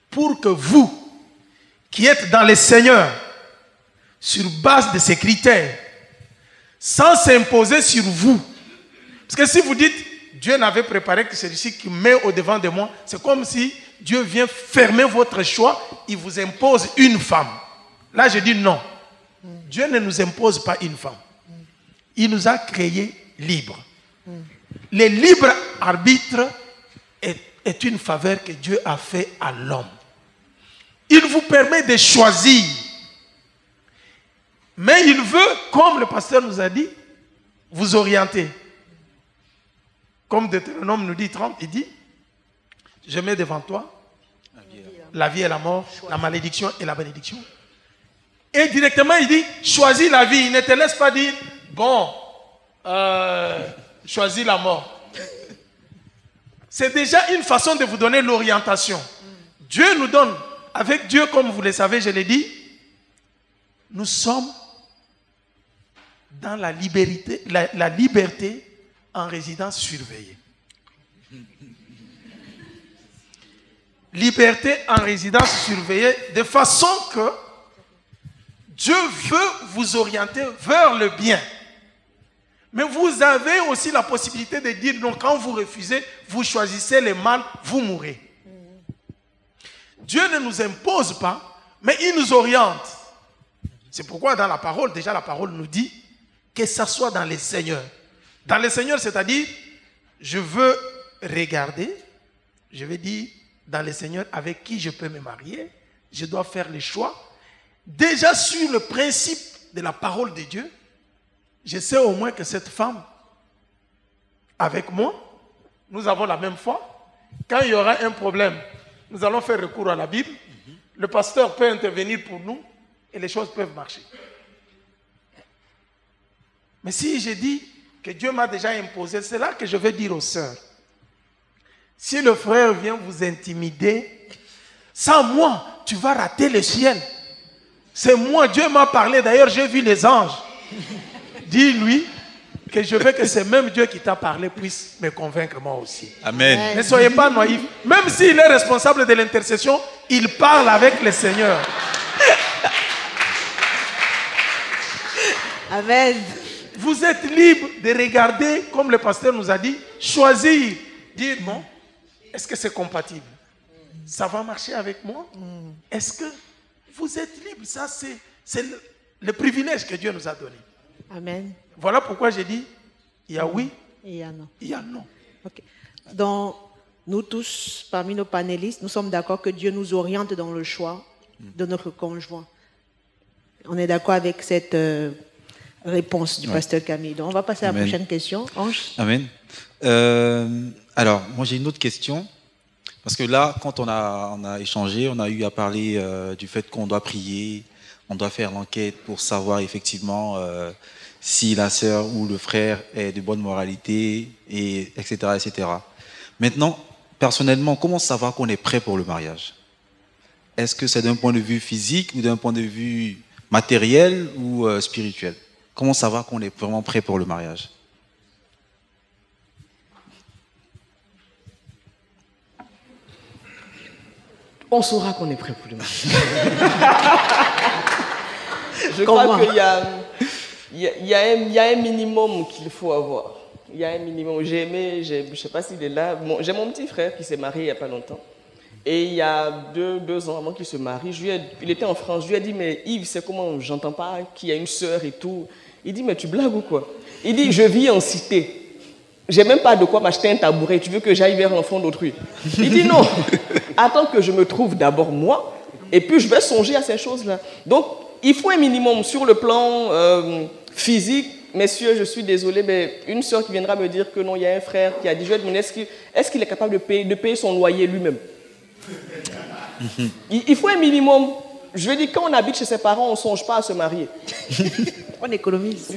pour que vous, qui êtes dans le Seigneur, sur base de ces critères, sans s'imposer sur vous. Parce que si vous dites, Dieu n'avait préparé que celui-ci qui met au-devant de moi, c'est comme si Dieu vient fermer votre choix, il vous impose une femme. Là, je dis non. Dieu ne nous impose pas une femme. Il nous a créés libres. Le libre arbitre est une faveur que Dieu a fait à l'homme. Il vous permet de choisir. Mais il veut, comme le pasteur nous a dit, vous orienter. Comme Deutéronome nous dit 30, il dit, je mets devant toi la vie et la mort, la malédiction et la bénédiction. Et directement, il dit, choisis la vie. Il ne te laisse pas dire, bon, choisis la mort. C'est déjà une façon de vous donner l'orientation. Dieu nous donne, avec Dieu, comme vous le savez, je l'ai dit, nous sommes dans la liberté en résidence surveillée. Liberté en résidence surveillée, de façon que Dieu veut vous orienter vers le bien. Mais vous avez aussi la possibilité de dire, donc quand vous refusez, vous choisissez le mal, vous mourrez. Dieu ne nous impose pas, mais il nous oriente. C'est pourquoi dans la parole, déjà la parole nous dit que ça soit dans les Seigneurs. Dans les Seigneurs, c'est-à-dire, je veux regarder, je vais dire, dans les Seigneurs avec qui je peux me marier, je dois faire les choix. Déjà sur le principe de la parole de Dieu, je sais au moins que cette femme, avec moi, nous avons la même foi. Quand il y aura un problème, nous allons faire recours à la Bible. Le pasteur peut intervenir pour nous et les choses peuvent marcher. Mais si je dis que Dieu m'a déjà imposé, c'est là que je vais dire aux sœurs, si le frère vient vous intimider, sans moi, tu vas rater le ciel. C'est moi, Dieu m'a parlé, d'ailleurs j'ai vu les anges. Dis-lui que je veux que ce même Dieu qui t'a parlé puisse me convaincre moi aussi. Amen. Ne soyez pas naïfs. Même s'il est responsable de l'intercession, il parle avec le Seigneur. Amen. Vous êtes libre de regarder, comme le pasteur nous a dit, choisir, dire non, est-ce que c'est compatible? Ça va marcher avec moi? Est-ce que vous êtes libre? Ça, c'est le privilège que Dieu nous a donné. Amen. Voilà pourquoi j'ai dit, il y a oui, Et il y a non. il y a non. Ok. Donc, nous tous, parmi nos panélistes, nous sommes d'accord que Dieu nous oriente dans le choix de notre conjoint. On est d'accord avec cette réponse du pasteur Camille. Donc, on va passer à la prochaine question. Ange. Amen. Alors, moi j'ai une autre question. Parce que là, quand on a échangé, on a eu à parler du fait qu'on doit prier, on doit faire l'enquête pour savoir effectivement si la sœur ou le frère est de bonne moralité, et etc., etc. Maintenant, personnellement, comment savoir qu'on est prêt pour le mariage? Est-ce que c'est d'un point de vue physique ou d'un point de vue matériel ou spirituel? Comment savoir qu'on est vraiment prêt pour le mariage? On saura qu'on est prêt pour le mariage. Je crois qu'il y a un minimum qu'il faut avoir. Il y a un minimum. J'ai aimé, je ne sais pas s'il est là, j'ai mon petit frère qui s'est marié il n'y a pas longtemps. Et il y a deux ans avant qu'il se marie, il était en France, je lui ai dit, mais Yves, c'est comment, j'entends pas qu'il y a une sœur et tout. Il dit, mais tu blagues ou quoi? Il dit, je vis en cité. J'ai même pas de quoi m'acheter un tabouret, tu veux que j'aille vers l'enfant d'autrui? Il dit non, attends que je me trouve d'abord moi, et puis je vais songer à ces choses-là. Donc, il faut un minimum sur le plan physique. Messieurs, je suis désolé, mais une sœur qui viendra me dire que non, il y a un frère qui a dit, est-ce qu'il est capable de payer son loyer lui-même? Il faut un minimum. Je veux dire, quand on habite chez ses parents, on ne songe pas à se marier. On économise.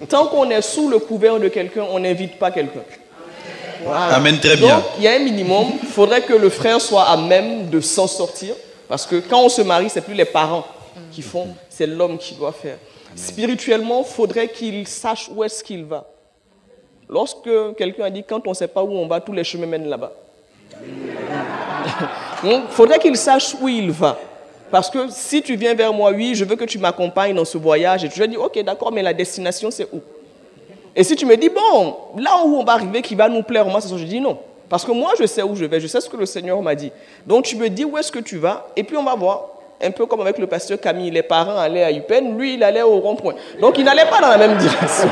Tant qu'on est sous le couvert de quelqu'un, on n'invite pas quelqu'un. Voilà. Amen, très bien. Donc, il y a un minimum. Il faudrait que le frère soit à même de s'en sortir. Parce que quand on se marie, ce n'est plus les parents qui font, c'est l'homme qui doit faire. Amen. Spirituellement, il faudrait qu'il sache où est-ce qu'il va. Lorsque quelqu'un a dit, quand on ne sait pas où on va, tous les chemins mènent là-bas. Donc, il faudrait qu'il sache où il va. Parce que si tu viens vers moi, oui, je veux que tu m'accompagnes dans ce voyage, et tu vas dire, ok, d'accord, mais la destination, c'est où? Et si tu me dis, bon, là où on va arriver, qui va nous plaire, moi, c'est ça, je dis non. Parce que moi, je sais où je vais, je sais ce que le Seigneur m'a dit. Donc, tu me dis où est-ce que tu vas, et puis on va voir. Un peu comme avec le pasteur Camille, les parents allaient à Yupen, lui, il allait au rond-point. Donc, il n'allait pas dans la même direction.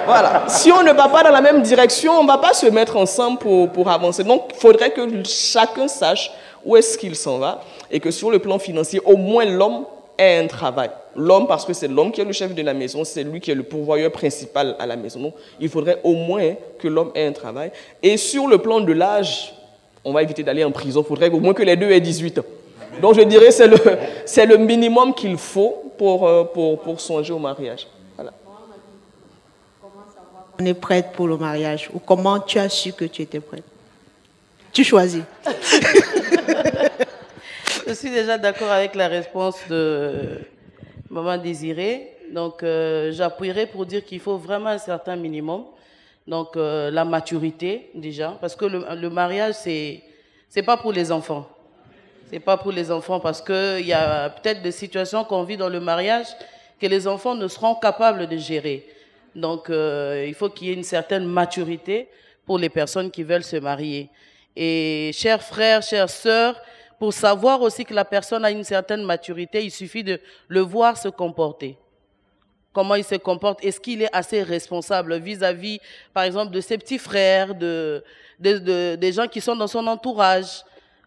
Voilà. Si on ne va pas dans la même direction, on ne va pas se mettre ensemble pour avancer. Donc, il faudrait que chacun sache où est-ce qu'il s'en va, et que sur le plan financier, au moins l'homme ait un travail. L'homme, parce que c'est l'homme qui est le chef de la maison, c'est lui qui est le pourvoyeur principal à la maison. Donc, il faudrait au moins que l'homme ait un travail. Et sur le plan de l'âge, on va éviter d'aller en prison, il faudrait au moins que les deux aient 18 ans. Donc, je dirais que c'est le minimum qu'il faut pour songer au mariage. Voilà. On est prête pour le mariage. Ou comment tu as su que tu étais prête? Tu choisis. Je suis déjà d'accord avec la réponse de Maman Désirée. Donc, j'appuierai pour dire qu'il faut vraiment un certain minimum. Donc, la maturité, déjà. Parce que le mariage, c'est pas pour les enfants. C'est pas pour les enfants parce qu'il y a peut-être des situations qu'on vit dans le mariage que les enfants ne seront capables de gérer. Donc, il faut qu'il y ait une certaine maturité pour les personnes qui veulent se marier. Et chers frères, chères sœurs, pour savoir aussi que la personne a une certaine maturité, il suffit de le voir se comporter. Comment il se comporte? Est-ce qu'il est assez responsable vis-à-vis, par exemple, de ses petits frères, des gens qui sont dans son entourage?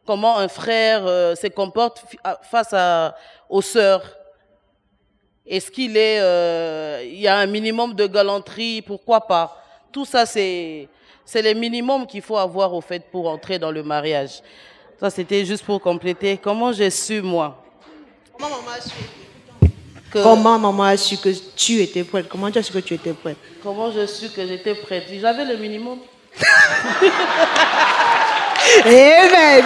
Comment un frère se comporte face aux sœurs? Est-ce qu'il il y a un minimum de galanterie? Pourquoi pas? Tout ça, c'est les minimums qu'il faut avoir au fait pour entrer dans le mariage. Ça, c'était juste pour compléter. Comment j'ai su, moi? Comment maman a su? Comment maman a su que tu étais prête? Comment tu as su que tu étais prête? Comment j'ai su que j'étais prête? J'avais le minimum. Amen.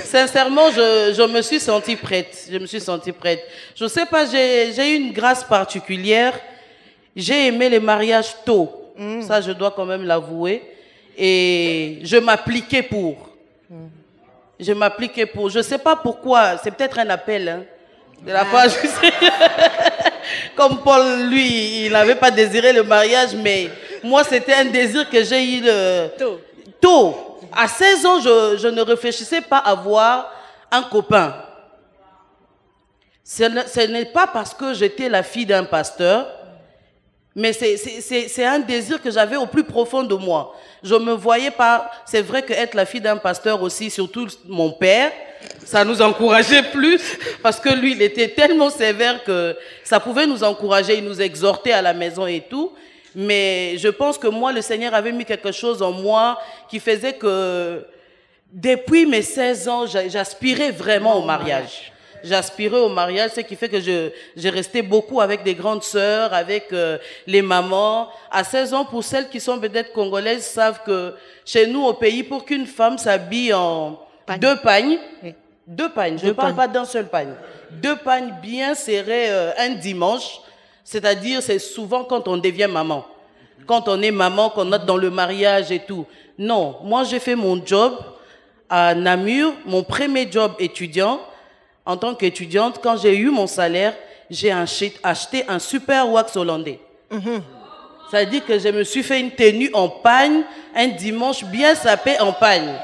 Sincèrement, je me suis sentie prête. Je me suis sentie prête. Je ne sais pas, j'ai eu une grâce particulière. J'ai aimé les mariages tôt. Ça, je dois quand même l'avouer. Et je m'appliquais pour. Je m'appliquais pour. Je ne sais pas pourquoi. C'est peut-être un appel. Hein, de la part, je sais. Comme Paul, lui, il n'avait pas désiré le mariage, mais moi, c'était un désir que j'ai eu tôt. À 16 ans, je ne réfléchissais pas à avoir un copain. Ce n'est pas parce que j'étais la fille d'un pasteur, mais c'est un désir que j'avais au plus profond de moi. Je me voyais pas. C'est vrai qu'être la fille d'un pasteur aussi, surtout mon père, ça nous encourageait plus parce que lui, il était tellement sévère que ça pouvait nous encourager, il nous exhortait à la maison et tout. Mais je pense que moi, le Seigneur avait mis quelque chose en moi qui faisait que depuis mes 16 ans, j'aspirais vraiment au mariage. J'aspirais au mariage, ce qui fait que j'ai resté beaucoup avec des grandes sœurs, avec les mamans. À 16 ans, pour celles qui sont peut-être congolaises, savent que chez nous, au pays, pour qu'une femme s'habille en deux pagnes, je ne parle pas d'un seul pagne, 2 pagnes bien serrées un dimanche, c'est-à-dire c'est souvent quand on devient maman. Quand on est maman, qu'on entre dans le mariage et tout. Non, moi j'ai fait mon job à Namur, mon premier job étudiant. En tant qu'étudiante, quand j'ai eu mon salaire, j'ai acheté un super wax hollandais. Ça veut dire que je me suis fait une tenue en pagne, un dimanche bien sapé en pagne.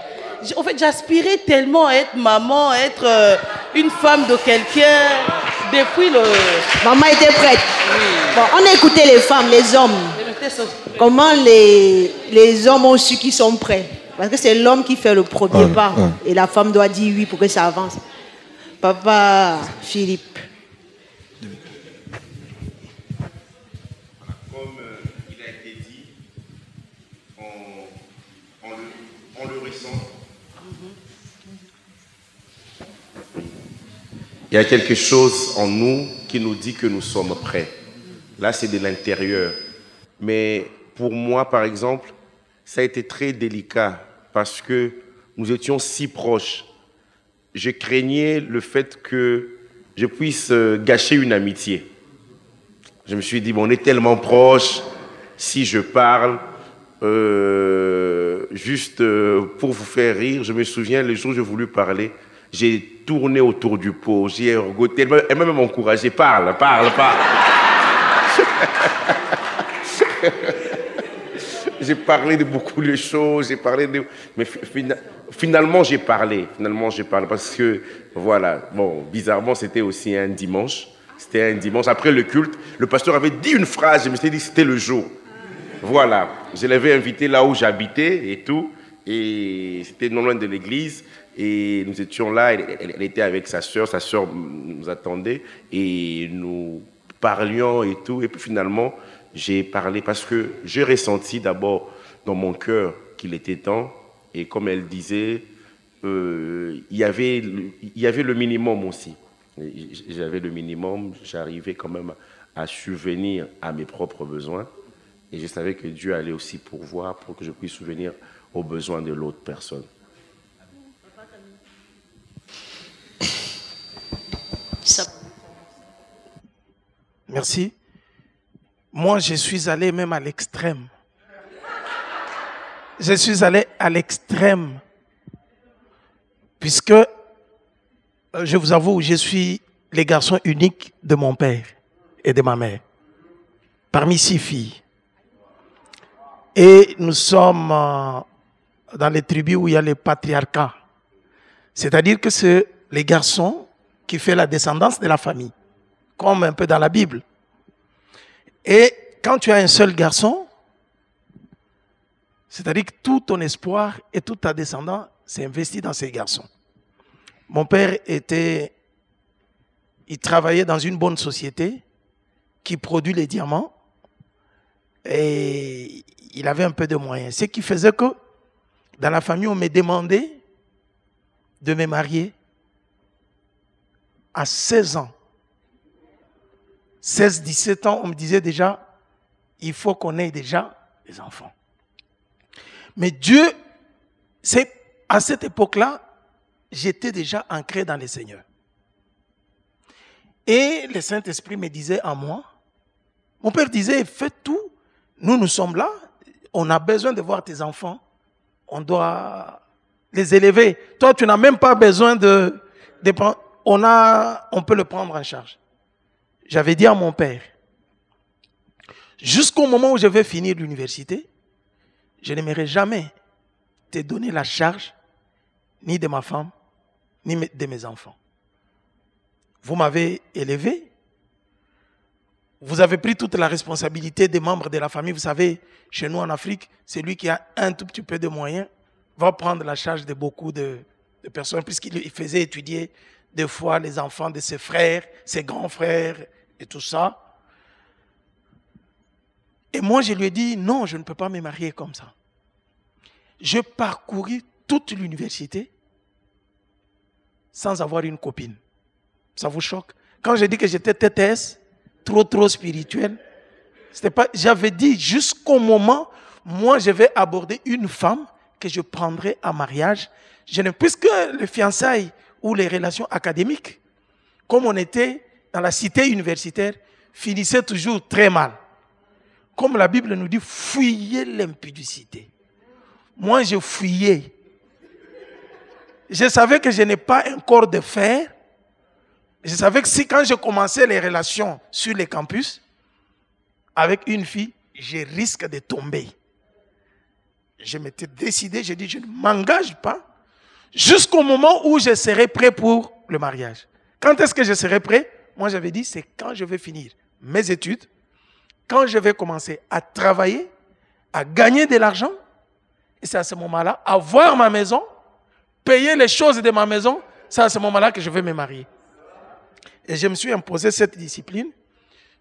En fait, j'aspirais tellement à être maman, à être une femme de quelqu'un. Depuis le... Maman était prête. Oui. Bon, on a écouté les femmes, les hommes. Comment les hommes ont su qu'ils sont prêts? Parce que c'est l'homme qui fait le premier pas. Et la femme doit dire oui pour que ça avance. Papa Philippe. Comme il a été dit, on le ressent. Il y a quelque chose en nous qui nous dit que nous sommes prêts. Là, c'est de l'intérieur. Mais pour moi, par exemple, ça a été très délicat parce que nous étions si proches. Je craignais le fait que je puisse gâcher une amitié. Je me suis dit, bon, on est tellement proches, si je parle, juste pour vous faire rire, je me souviens, le jour où j'ai voulu parler, j'ai tourné autour du pot, j'ai ergoté, elle m'a même encouragé, parle. J'ai parlé de beaucoup de choses, mais finalement j'ai parlé parce que, voilà, bon, bizarrement c'était aussi un dimanche, après le culte, le pasteur avait dit une phrase, je me suis dit c'était le jour. Voilà, je l'avais invité là où j'habitais et tout, et c'était non loin de l'église, et nous étions là, elle était avec sa sœur nous attendait, et nous parlions et tout, et puis finalement, j'ai parlé parce que j'ai ressenti d'abord dans mon cœur qu'il était temps, et comme elle disait, il y avait le minimum aussi. J'avais le minimum, j'arrivais quand même à subvenir à mes propres besoins. Et je savais que Dieu allait aussi pourvoir pour que je puisse subvenir aux besoins de l'autre personne. Merci. Moi, je suis allé même à l'extrême. Je suis allé à l'extrême. Puisque, je vous avoue, je suis le garçon unique de mon père et de ma mère. Parmi 6 filles. Et nous sommes dans les tribus où il y a le patriarcat. C'est-à-dire que c'est les garçons qui font la descendance de la famille. Comme un peu dans la Bible. Et quand tu as un seul garçon, c'est-à-dire que tout ton espoir et tout ta descendance s'est investi dans ces garçons. Mon père il travaillait dans une bonne société qui produit les diamants et il avait un peu de moyens. Ce qui faisait que dans la famille, on me demandait de me marier à 16 ans. 16, 17 ans, on me disait déjà, il faut qu'on ait déjà des enfants. Mais Dieu, à cette époque-là, j'étais déjà ancré dans le Seigneur. Et le Saint-Esprit me disait à moi, mon père disait, fais tout, nous sommes là, on a besoin de voir tes enfants, on doit les élever. Toi, tu n'as même pas besoin de prendre, on peut le prendre en charge. J'avais dit à mon père, jusqu'au moment où je vais finir l'université, je n'aimerais jamais te donner la charge ni de ma femme, ni de mes enfants. Vous m'avez élevé, vous avez pris toute la responsabilité des membres de la famille. Vous savez, chez nous en Afrique, celui qui a un tout petit peu de moyens va prendre la charge de beaucoup de personnes, puisqu'il faisait étudier des fois les enfants de ses frères, ses grands frères et tout ça. Et moi, je lui ai dit, non, je ne peux pas me marier comme ça. Je parcourus toute l'université sans avoir une copine. Ça vous choque? Quand j'ai dit que j'étais TTS, trop spirituel, c'était pas, j'avais dit jusqu'au moment, moi je vais aborder une femme que je prendrai en mariage. Puisque les fiançailles ou les relations académiques, comme on était dans la cité universitaire, finissaient toujours très mal. Comme la Bible nous dit, fuyez l'impudicité. Moi, je fuyais. Je savais que je n'ai pas un corps de fer. Je savais que si quand je commençais les relations sur les campus, avec une fille, je risque de tomber. Je m'étais décidé, j'ai dit, je ne m'engage pas jusqu'au moment où je serai prêt pour le mariage. Quand est-ce que je serai prêt? Moi, j'avais dit, c'est quand je vais finir mes études, quand je vais commencer à travailler, à gagner de l'argent, et c'est à ce moment-là, avoir ma maison, payer les choses de ma maison, c'est à ce moment-là que je vais me marier. Et je me suis imposé cette discipline.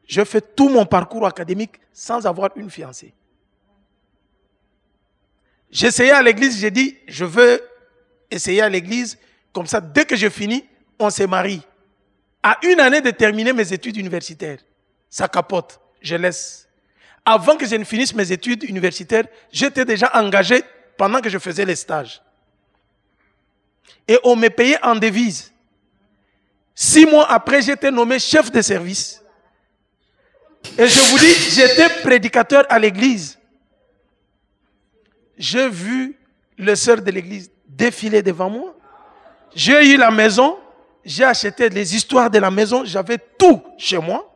Je fais tout mon parcours académique sans avoir une fiancée. J'essayais à l'église, j'ai dit, je veux essayer à l'église, comme ça, dès que je finis, on se marie. À une année de terminer mes études universitaires, ça capote, je laisse. Avant que je ne finisse mes études universitaires, j'étais déjà engagé pendant que je faisais les stages. Et on me payait en devise. 6 mois après, j'étais nommé chef de service. Et je vous dis, j'étais prédicateur à l'église. J'ai vu les sœurs de l'église défiler devant moi. J'ai eu la maison, j'ai acheté les histoires de la maison, j'avais tout chez moi.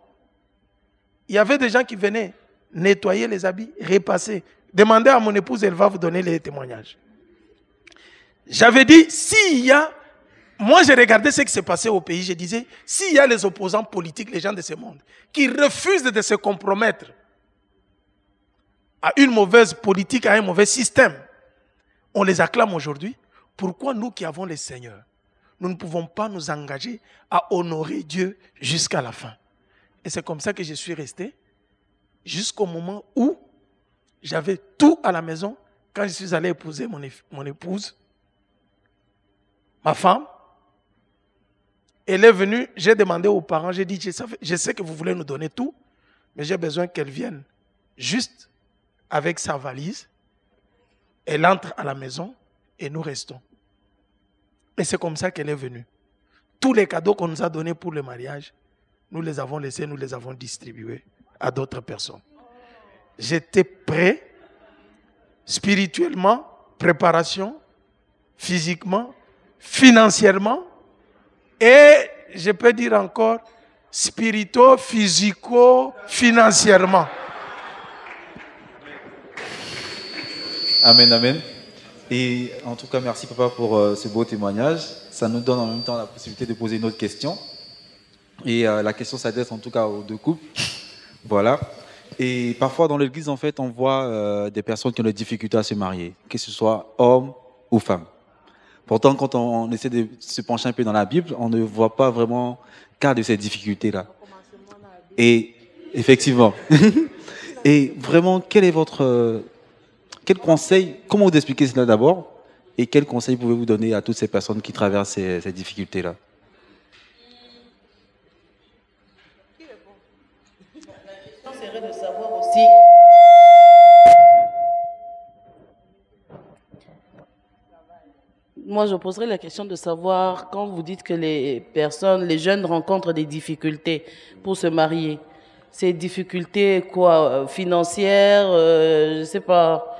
Il y avait des gens qui venaient nettoyer les habits, repasser. Demandez à mon épouse, elle va vous donner les témoignages. J'avais dit, s'il y a... Moi, j'ai regardé ce qui s'est passé au pays. Je disais, s'il y a les opposants politiques, les gens de ce monde, qui refusent de se compromettre à une mauvaise politique, à un mauvais système, on les acclame aujourd'hui. Pourquoi nous qui avons le Seigneur, nous ne pouvons pas nous engager à honorer Dieu jusqu'à la fin? Et c'est comme ça que je suis resté jusqu'au moment où j'avais tout à la maison. Quand je suis allé épouser mon épouse, ma femme, elle est venue, j'ai demandé aux parents, j'ai dit, je sais que vous voulez nous donner tout, mais j'ai besoin qu'elle vienne juste avec sa valise. Elle entre à la maison et nous restons. Et c'est comme ça qu'elle est venue. Tous les cadeaux qu'on nous a donnés pour le mariage, nous les avons laissés, nous les avons distribués à d'autres personnes. J'étais prêt, spirituellement, préparation, physiquement, financièrement, et je peux dire encore, spirituel, physico, financièrement. Amen, amen. Et en tout cas, merci papa pour ce beau témoignage. Ça nous donne en même temps la possibilité de poser une autre question. Et la question s'adresse en tout cas aux deux couples. Voilà. Et parfois dans l'église, en fait, on voit des personnes qui ont des difficultés à se marier, que ce soit homme ou femme. Pourtant, quand on essaie de se pencher un peu dans la Bible, on ne voit pas vraiment cas de ces difficultés-là. Et effectivement. Et vraiment, quel est votre... Quel conseil, comment vous expliquez cela d'abord, et quel conseil pouvez-vous donner à toutes ces personnes qui traversent ces difficultés-là? La question serait de savoir aussi. Moi, je poserais la question de savoir, quand vous dites que les jeunes rencontrent des difficultés pour se marier, ces difficultés quoi, financières, je ne sais pas.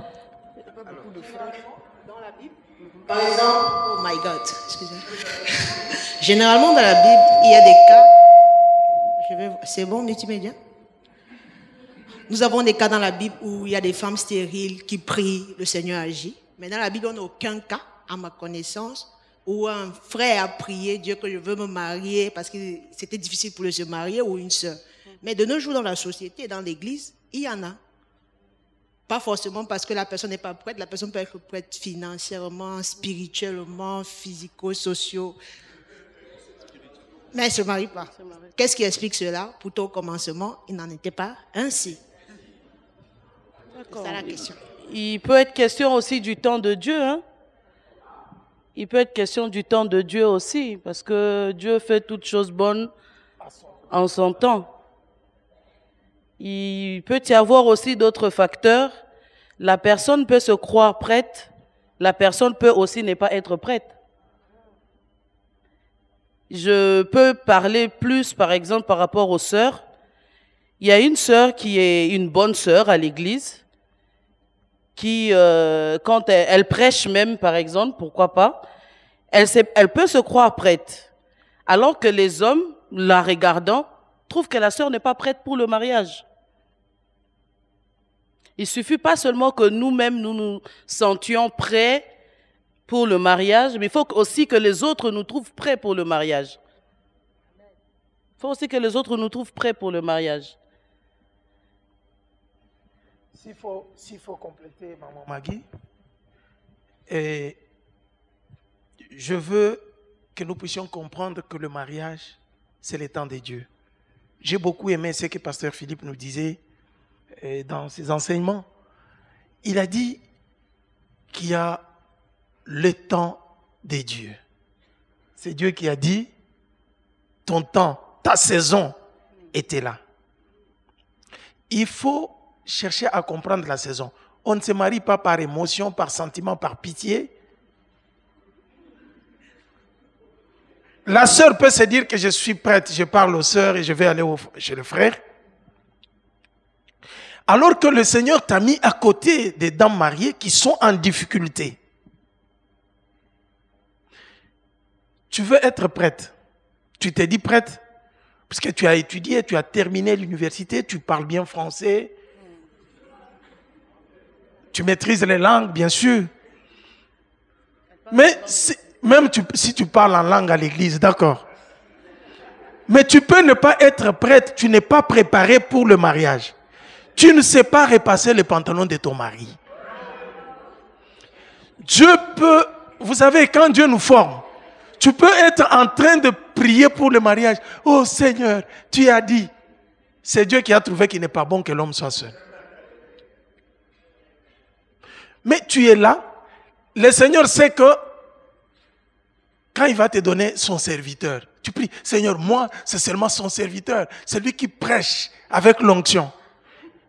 Par exemple, oh my God, excusez-moi. Généralement, dans la Bible, il y a des cas. C'est bon, multimédia? Nous avons des cas dans la Bible où il y a des femmes stériles qui prient, le Seigneur agit. Mais dans la Bible, on n'a aucun cas, à ma connaissance, où un frère a prié, Dieu, que je veux me marier parce que c'était difficile pour lui de se marier, ou une sœur. Mais de nos jours, dans la société, dans l'église, il y en a. Pas forcément parce que la personne n'est pas prête. La personne peut être prête financièrement, spirituellement, physico-socio. Mais elle ne se marie pas. Qu'est-ce qui explique cela? Pourtant, au commencement, il n'en était pas ainsi. C'est ça la question. Il peut être question aussi du temps de Dieu. Hein? Il peut être question du temps de Dieu aussi. Parce que Dieu fait toutes choses bonnes en son temps. Il peut y avoir aussi d'autres facteurs. La personne peut se croire prête. La personne peut aussi ne pas être prête. Je peux parler plus, par exemple, par rapport aux sœurs. Il y a une sœur qui est une bonne sœur à l'église, qui, quand elle prêche même, par exemple, pourquoi pas, elle peut se croire prête. Alors que les hommes, la regardant, trouvent que la sœur n'est pas prête pour le mariage. Il suffit pas seulement que nous-mêmes, nous nous sentions prêts pour le mariage, mais il faut aussi que les autres nous trouvent prêts pour le mariage. Il faut aussi que les autres nous trouvent prêts pour le mariage. S'il faut compléter, Maman Maggie, et je veux que nous puissions comprendre que le mariage, c'est le temps de Dieu. J'ai beaucoup aimé ce que Pasteur Philippe nous disait dans ses enseignements. Il a dit qu'il y a le temps de Dieu. C'est Dieu qui a dit, ton temps, ta saison était là. Il faut chercher à comprendre la saison. On ne se marie pas par émotion, par sentiment, par pitié. La sœur peut se dire que je suis prête, je parle aux sœurs et je vais aller chez le frère. Alors que le Seigneur t'a mis à côté des dames mariées qui sont en difficulté. Tu veux être prête. Tu t'es dit prête parce que tu as étudié, tu as terminé l'université, tu parles bien français. Tu maîtrises les langues, bien sûr. Mais même si tu parles en langue à l'église, d'accord. Mais tu peux ne pas être prête, tu n'es pas préparé pour le mariage. Tu ne sais pas repasser le pantalon de ton mari. Dieu peut, vous savez, quand Dieu nous forme, tu peux être en train de prier pour le mariage. Oh Seigneur, tu as dit. C'est Dieu qui a trouvé qu'il n'est pas bon que l'homme soit seul. Mais tu es là. Le Seigneur sait que quand il va te donner son serviteur, tu pries, Seigneur, moi, c'est seulement son serviteur, celui qui prêche avec l'onction.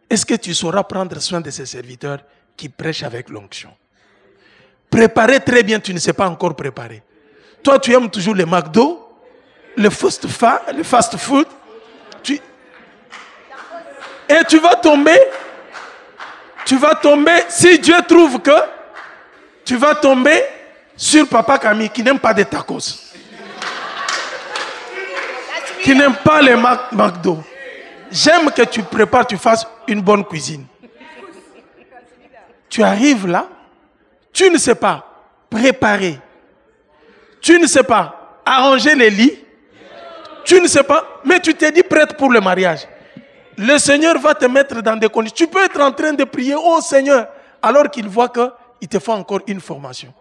Est-ce que tu sauras prendre soin de ces serviteurs qui prêchent avec l'onction? Préparer très bien, tu ne sais pas encore préparer. Toi, tu aimes toujours les McDo, le fast food. Et tu vas tomber, si Dieu trouve que tu vas tomber sur Papa Camille qui n'aime pas des tacos, qui n'aime pas les McDo. J'aime que tu prépares, tu fasses une bonne cuisine. Tu arrives là, tu ne sais pas préparer, tu ne sais pas arranger les lits, tu ne sais pas, mais tu t'es dit prête pour le mariage. Le Seigneur va te mettre dans des conditions. Tu peux être en train de prier, oh Seigneur, alors qu'il voit qu'il te faut encore une formation.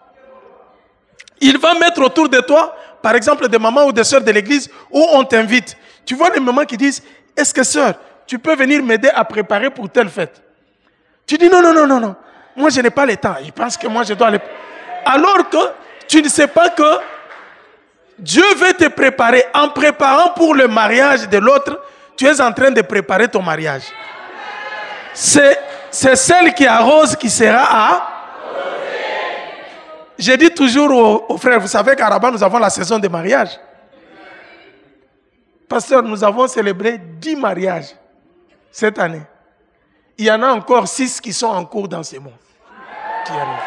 Il va mettre autour de toi, par exemple, des mamans ou des sœurs de l'église où on t'invite. Tu vois les mamans qui disent, est-ce que sœur, tu peux venir m'aider à préparer pour telle fête? Tu dis non. Moi, je n'ai pas le temps. Il pense que moi, je dois aller. Alors que tu ne sais pas que Dieu veut te préparer. En préparant pour le mariage de l'autre, tu es en train de préparer ton mariage. C'est celle qui arrose qui sera à... Je dis toujours aux frères, vous savez qu'à Rabat, nous avons la saison des mariages. Pasteur, nous avons célébré 10 mariages cette année. Il y en a encore 6 qui sont en cours dans ces mois. Qui arrivent.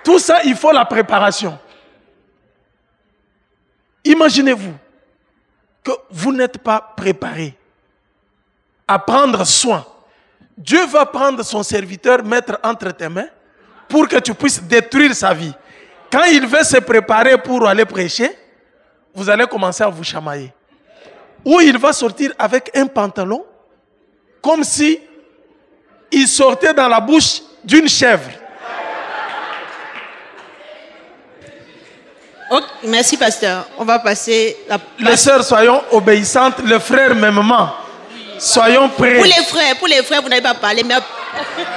Tout ça, il faut la préparation. Imaginez-vous que vous n'êtes pas préparé à prendre soin. Dieu va prendre son serviteur, mettre entre tes mains pour que tu puisses détruire sa vie. Quand il veut se préparer pour aller prêcher, vous allez commencer à vous chamailler. Ou il va sortir avec un pantalon comme si il sortait dans la bouche d'une chèvre. Okay, merci, pasteur. On va passer... Les sœurs, soyons obéissantes. Le frère, mêmement. Soyons prêts. Pour les frères, vous n'avez pas parlé, mais...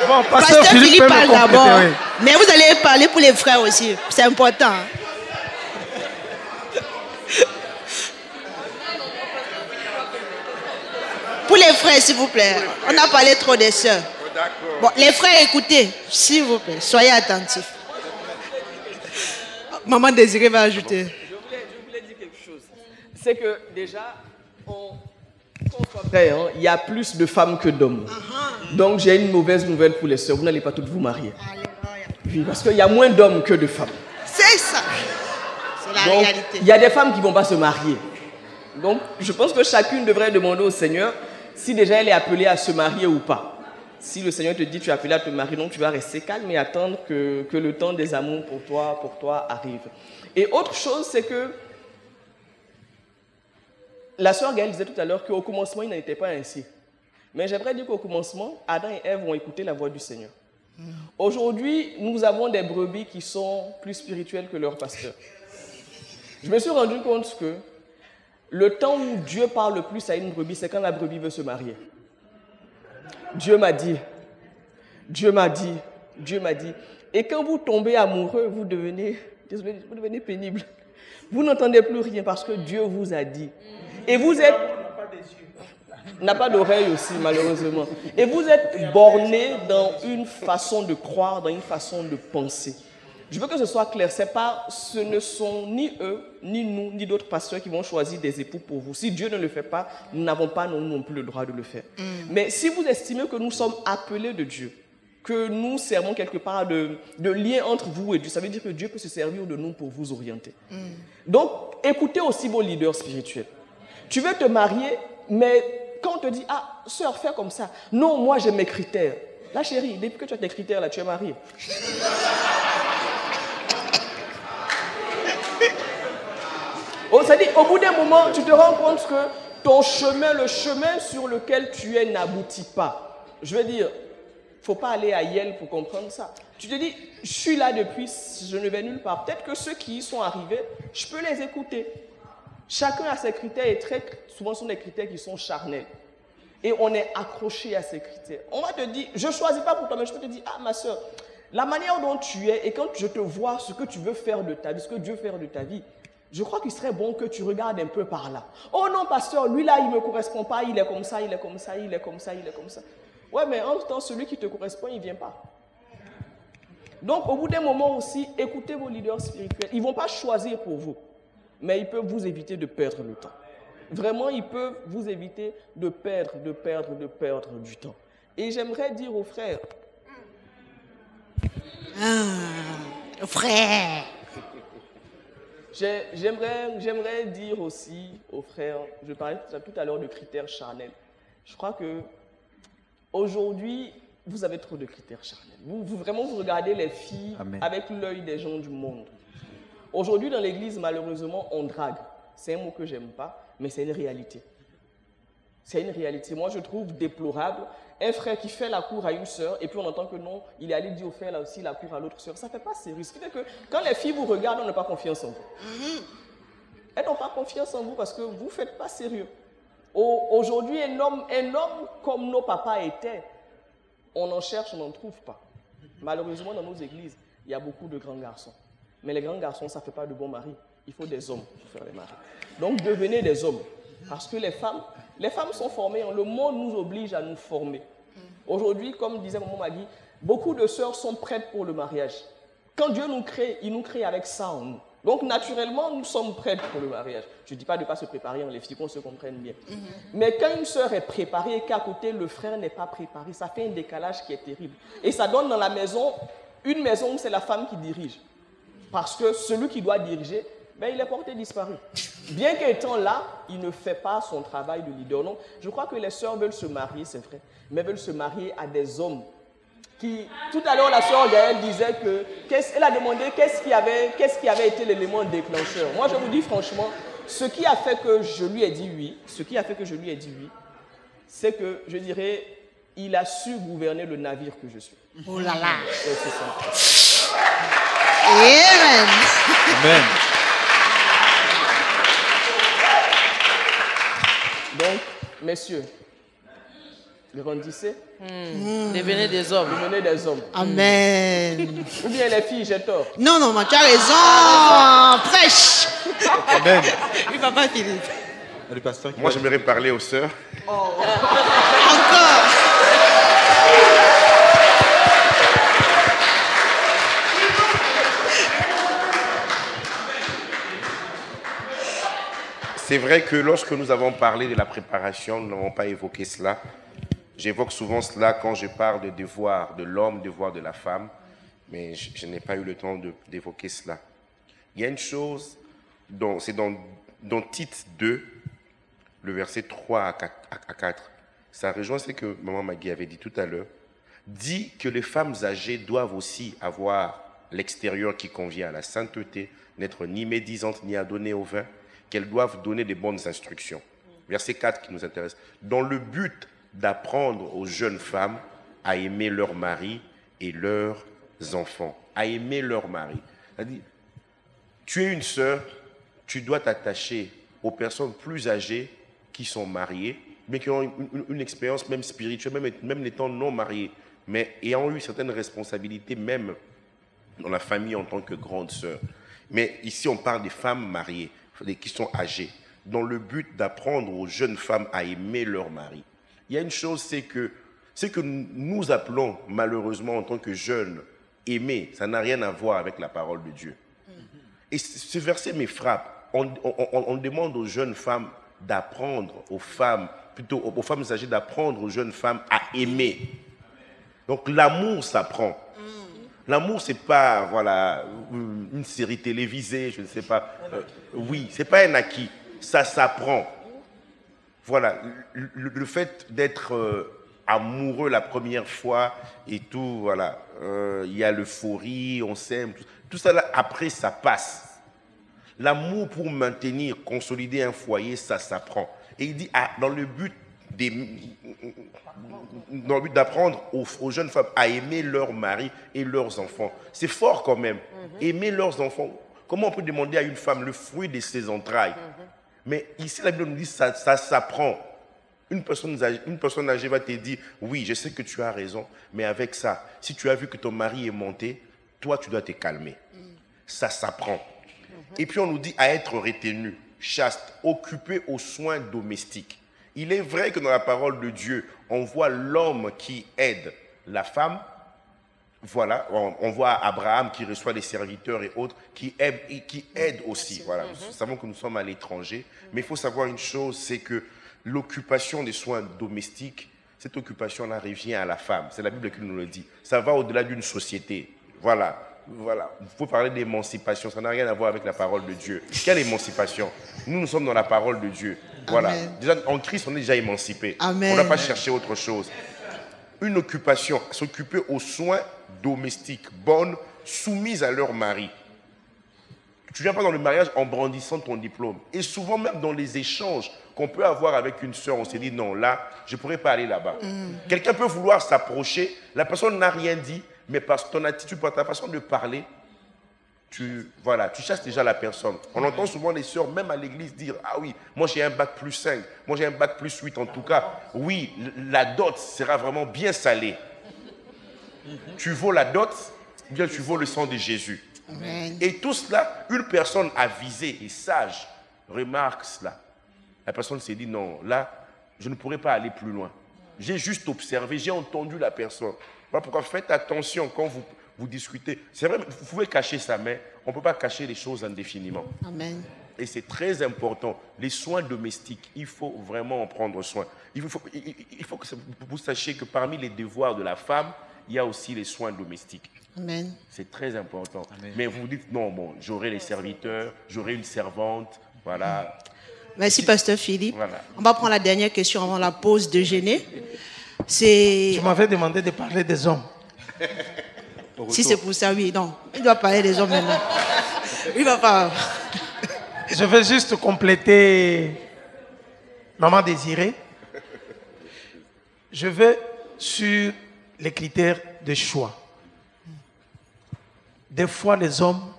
Bon, pasteur Philippe parle d'abord. Oui. Mais vous allez parler pour les frères aussi. C'est important. Pour les frères, s'il vous plaît. On a parlé trop des sœurs. Bon, les frères, écoutez, s'il vous plaît. Soyez attentifs. Maman Désirée va ajouter. Je voulais dire quelque chose. C'est que déjà, qu'on soit vrai, hein, il y a plus de femmes que d'hommes. Donc j'ai une mauvaise nouvelle pour les sœurs. Vous n'allez pas toutes vous marier. Oui, parce qu'il y a moins d'hommes que de femmes. C'est ça. C'est la réalité. Il y a des femmes qui ne vont pas se marier. Donc je pense que chacune devrait demander au Seigneur si déjà elle est appelée à se marier ou pas. Si le Seigneur te dit tu es appelé à te marier, donc tu vas rester calme et attendre que le temps des amours pour toi arrive. Et autre chose, c'est que la sœur Gaëlle disait tout à l'heure qu'au commencement, il n'en était pas ainsi. Mais j'aimerais dire qu'au commencement, Adam et Ève ont écouté la voix du Seigneur. Aujourd'hui, nous avons des brebis qui sont plus spirituelles que leur pasteur. Je me suis rendu compte que le temps où Dieu parle le plus à une brebis, c'est quand la brebis veut se marier. Dieu m'a dit. Et quand vous tombez amoureux, vous devenez pénible. Vous n'entendez plus rien parce que Dieu vous a dit. Et vous êtes... n'a pas d'oreille aussi, malheureusement. Et vous êtes borné dans une façon de croire, dans une façon de penser. Je veux que ce soit clair. Ce ne sont ni eux, ni nous, ni d'autres pasteurs qui vont choisir des époux pour vous. Si Dieu ne le fait pas, nous n'avons pas non plus le droit de le faire. Mais si vous estimez que nous sommes appelés de Dieu, que nous servons quelque part de lien entre vous et Dieu, ça veut dire que Dieu peut se servir de nous pour vous orienter. Donc, écoutez aussi vos leaders spirituels. Tu veux te marier, mais quand on te dit, ah, sœur, fais comme ça. Non, moi j'ai mes critères. Là, chérie, depuis que tu as tes critères, là, tu es mariée. C'est-à-dire, au bout d'un moment, tu te rends compte que ton chemin, le chemin sur lequel tu es, n'aboutit pas. Je veux dire, il ne faut pas aller à Yale pour comprendre ça. Tu te dis, je suis là depuis, je ne vais nulle part. Peut-être que ceux qui y sont arrivés, je peux les écouter. Chacun a ses critères et très souvent ce sont des critères qui sont charnels. Et on est accroché à ces critères. On va te dire, je ne choisis pas pour toi, mais je peux te dire, ah ma soeur, la manière dont tu es et quand je te vois ce que tu veux faire de ta vie, ce que Dieu veut faire de ta vie, je crois qu'il serait bon que tu regardes un peu par là. Oh non, pasteur, lui là, il ne me correspond pas, il est comme ça, il est comme ça, il est comme ça, il est comme ça. Ouais, mais en même temps, celui qui te correspond, il ne vient pas. Donc, au bout d'un moment aussi, écoutez vos leaders spirituels. Ils ne vont pas choisir pour vous, mais ils peuvent vous éviter de perdre le temps. Vraiment, ils peuvent vous éviter de perdre du temps. Et j'aimerais dire aux frères, frère. J'aimerais dire aussi aux frères, je parlais tout à l'heure de critères charnels. Je crois que aujourd'hui, vous avez trop de critères charnels. Vous regardez les filles Amen. avec l'œil des gens du monde. Aujourd'hui, dans l'église, malheureusement, on drague. C'est un mot que j'aime pas, mais c'est une réalité. C'est une réalité. Moi, je trouve déplorable un frère qui fait la cour à une sœur et puis on entend que non, il est allé dire au frère là aussi la cour à l'autre sœur. Ça ne fait pas sérieux. Ce qui fait que quand les filles vous regardent, on n'a pas confiance en vous. Elles n'ont pas confiance en vous parce que vous ne faites pas sérieux. Aujourd'hui, un homme comme nos papas étaient, on en cherche, on n'en trouve pas. Malheureusement, dans nos églises, il y a beaucoup de grands garçons. Mais les grands garçons, ça ne fait pas de bons maris. Il faut des hommes pour faire les maris. Donc, devenez des hommes. Parce que les femmes sont formées. Le monde nous oblige à nous former. Aujourd'hui, comme disait Maman Magui, beaucoup de sœurs sont prêtes pour le mariage. Quand Dieu nous crée, il nous crée avec ça en nous. Donc, naturellement, nous sommes prêtes pour le mariage. Je ne dis pas de ne pas se préparer, les filles, qu'on se comprenne bien. Mais quand une sœur est préparée et qu'à côté, le frère n'est pas préparé, ça fait un décalage qui est terrible. Et ça donne dans la maison, une maison où c'est la femme qui dirige. Parce que celui qui doit diriger, il est porté disparu. Bien qu'étant là, il ne fait pas son travail de leader. Non, je crois que les sœurs veulent se marier, c'est vrai, mais veulent se marier à des hommes qui... Tout à l'heure, la sœur Gaëlle disait que... Elle a demandé qu'est-ce qui avait été l'élément déclencheur. Moi, je vous dis franchement, ce qui a fait que je lui ai dit oui, c'est que, je dirais, il a su gouverner le navire que je suis. Oh là là. C'est ça. Amen. Amen. Donc, messieurs, grandissez. Devenez des hommes. Devenez des hommes. Amen. Ou bien les filles, j'ai tort. Non, tu as raison. Prêche. Amen. Oui, papa Philippe. Le pasteur qui Moi, j'aimerais parler aux sœurs. Encore. C'est vrai que lorsque nous avons parlé de la préparation, nous n'avons pas évoqué cela. J'évoque souvent cela quand je parle de devoir de l'homme, devoir de la femme, mais je n'ai pas eu le temps d'évoquer cela. Il y a une chose, c'est dans Tite 2, le verset 3 à 4. Ça rejoint ce que Maman Magui avait dit tout à l'heure. Dit que les femmes âgées doivent aussi avoir l'extérieur qui convient à la sainteté, n'être ni médisantes ni adonnées au vin, qu'elles doivent donner des bonnes instructions. Verset 4 qui nous intéresse. Dans le but d'apprendre aux jeunes femmes à aimer leur mari et leurs enfants. À aimer leur mari. C'est-à-dire, tu es une sœur, tu dois t'attacher aux personnes plus âgées qui sont mariées, mais qui ont une expérience même spirituelle, même n'étant non mariées, mais ayant eu certaines responsabilités même dans la famille en tant que grande sœur. Mais ici, on parle des femmes mariées, qui sont âgées, dans le but d'apprendre aux jeunes femmes à aimer leur mari. Il y a une chose, c'est que nous appelons malheureusement en tant que jeunes aimer, ça n'a rien à voir avec la parole de Dieu. Et ce verset me frappe. On demande aux jeunes femmes d'apprendre aux femmes âgées d'apprendre aux jeunes femmes à aimer. Donc l'amour s'apprend. L'amour, c'est pas une série télévisée, je ne sais pas. Oui, c'est pas un acquis, ça s'apprend. Voilà, le fait d'être amoureux la première fois et tout, voilà, il y a l'euphorie, on s'aime, tout ça là, après ça passe. L'amour pour maintenir, consolider un foyer, ça s'apprend. Et il dit, dans le but d'apprendre aux jeunes femmes à aimer leur mari et leurs enfants. C'est fort quand même. Aimer leurs enfants. Comment on peut demander à une femme le fruit de ses entrailles? Mais ici, la Bible nous dit ça s'apprend. Une personne âgée va te dire, oui, je sais que tu as raison, mais avec ça, si tu as vu que ton mari est monté, toi, tu dois te calmer. Ça s'apprend. Et puis, on nous dit à être retenu, chaste, occupé aux soins domestiques. Il est vrai que dans la parole de Dieu, on voit l'homme qui aide la femme. Voilà, on voit Abraham qui reçoit des serviteurs et autres, qui aident aussi. Voilà, nous savons que nous sommes à l'étranger, mais il faut savoir une chose, c'est que l'occupation des soins domestiques, cette occupation-là revient à la femme. C'est la Bible qui nous le dit. Ça va au-delà d'une société. Voilà. Il faut parler d'émancipation. Ça n'a rien à voir avec la parole de Dieu. Quelle émancipation? Nous sommes dans la parole de Dieu. Voilà. Amen. Déjà, en Christ, on est déjà émancipé. Amen. On n'a pas cherché autre chose. Une occupation, s'occuper aux soins domestiques, bonnes, soumises à leur mari. Tu ne viens pas dans le mariage en brandissant ton diplôme. Et souvent, même dans les échanges qu'on peut avoir avec une sœur, on s'est dit, non, là, je ne pourrais pas aller là-bas. Quelqu'un peut vouloir s'approcher, la personne n'a rien dit, mais par ton attitude, par ta façon de parler, tu chasses déjà la personne. On entend souvent les sœurs, même à l'église, dire, ah oui, moi j'ai un bac plus 5, moi j'ai un bac plus 8 en tout cas. Oui, la dot sera vraiment bien salée. Tu vaux la dot, bien tu vaux le sang de Jésus. Amen. Et tout cela, une personne avisée et sage remarque cela. La personne s'est dit, non, là, je ne pourrais pas aller plus loin. J'ai juste observé, j'ai entendu la personne. Voilà pourquoi faites attention quand vous discutez. C'est vrai, vous pouvez cacher ça, mais on ne peut pas cacher les choses indéfiniment. Amen. Et c'est très important. Les soins domestiques, il faut vraiment en prendre soin. Il faut que vous sachiez que parmi les devoirs de la femme, il y a aussi les soins domestiques. Amen. C'est très important. Amen. Mais vous dites, non, bon, j'aurai les serviteurs, j'aurai une servante, voilà. Merci, Pasteur Philippe. Voilà. On va prendre la dernière question avant la pause déjeuner. C'est... Tu m'avais demandé de parler des hommes. Si c'est pour ça, oui, non. Il doit parler des hommes maintenant. Il va pas... Je vais juste compléter Maman Désirée. Je vais sur les critères de choix. Des fois, les hommes,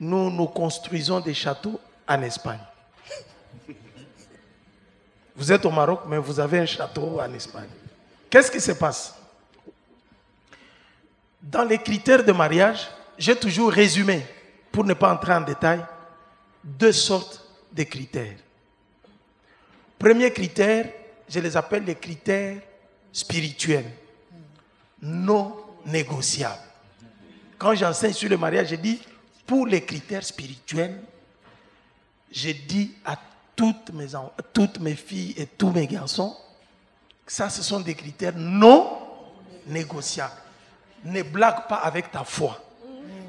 nous construisons des châteaux en Espagne. Vous êtes au Maroc, mais vous avez un château en Espagne. Qu'est-ce qui se passe? Dans les critères de mariage, j'ai toujours résumé, pour ne pas entrer en détail, 2 sortes de critères. Premier critère, je les appelle les critères spirituels, non négociables. Quand j'enseigne sur le mariage, je dis, pour les critères spirituels, je dis à toutes mes filles et tous mes garçons, ça, ce sont des critères non négociables. Ne blague pas avec ta foi.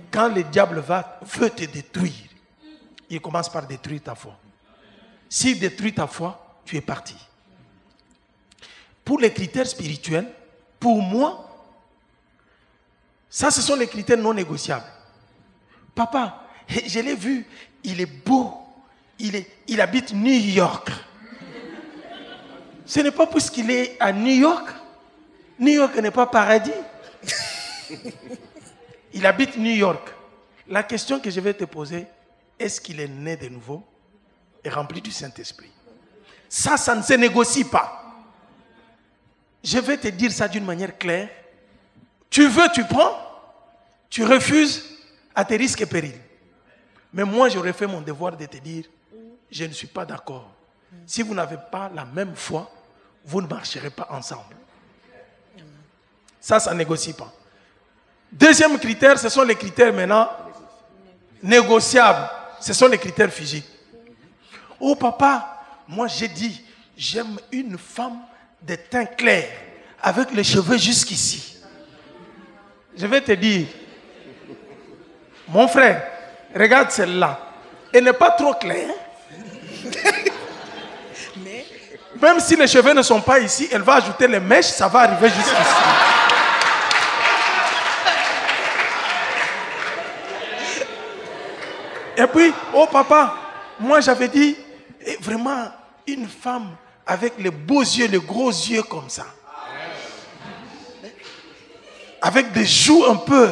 Quand le diable veut te détruire, il commence par détruire ta foi. S'il détruit ta foi, tu es parti. Pour les critères spirituels, pour moi, ça, ce sont les critères non négociables. Papa, je l'ai vu, il est beau, il habite New York. Ce n'est pas parce qu'il est à New York. New York n'est pas paradis. Il habite New York. La question que je vais te poser, est-ce qu'il est né de nouveau et rempli du Saint-Esprit? Ça ne se négocie pas. Je vais te dire ça d'une manière claire. Tu veux, tu prends. Tu refuses à tes risques et périls. Mais moi, j'aurais fait mon devoir de te dire, je ne suis pas d'accord. Si vous n'avez pas la même foi, vous ne marcherez pas ensemble. Ça ne négocie pas. Deuxième critère, ce sont les critères maintenant négociables. Ce sont les critères physiques. Oh papa, moi j'ai dit, j'aime une femme de teint clair, avec les cheveux jusqu'ici. Je vais te dire, mon frère, regarde celle-là. Elle n'est pas trop claire. Même si les cheveux ne sont pas ici, elle va ajouter les mèches, ça va arriver jusqu'ici. Et puis, oh papa, moi j'avais dit, vraiment, une femme avec les beaux yeux, les gros yeux comme ça. Avec des joues un peu.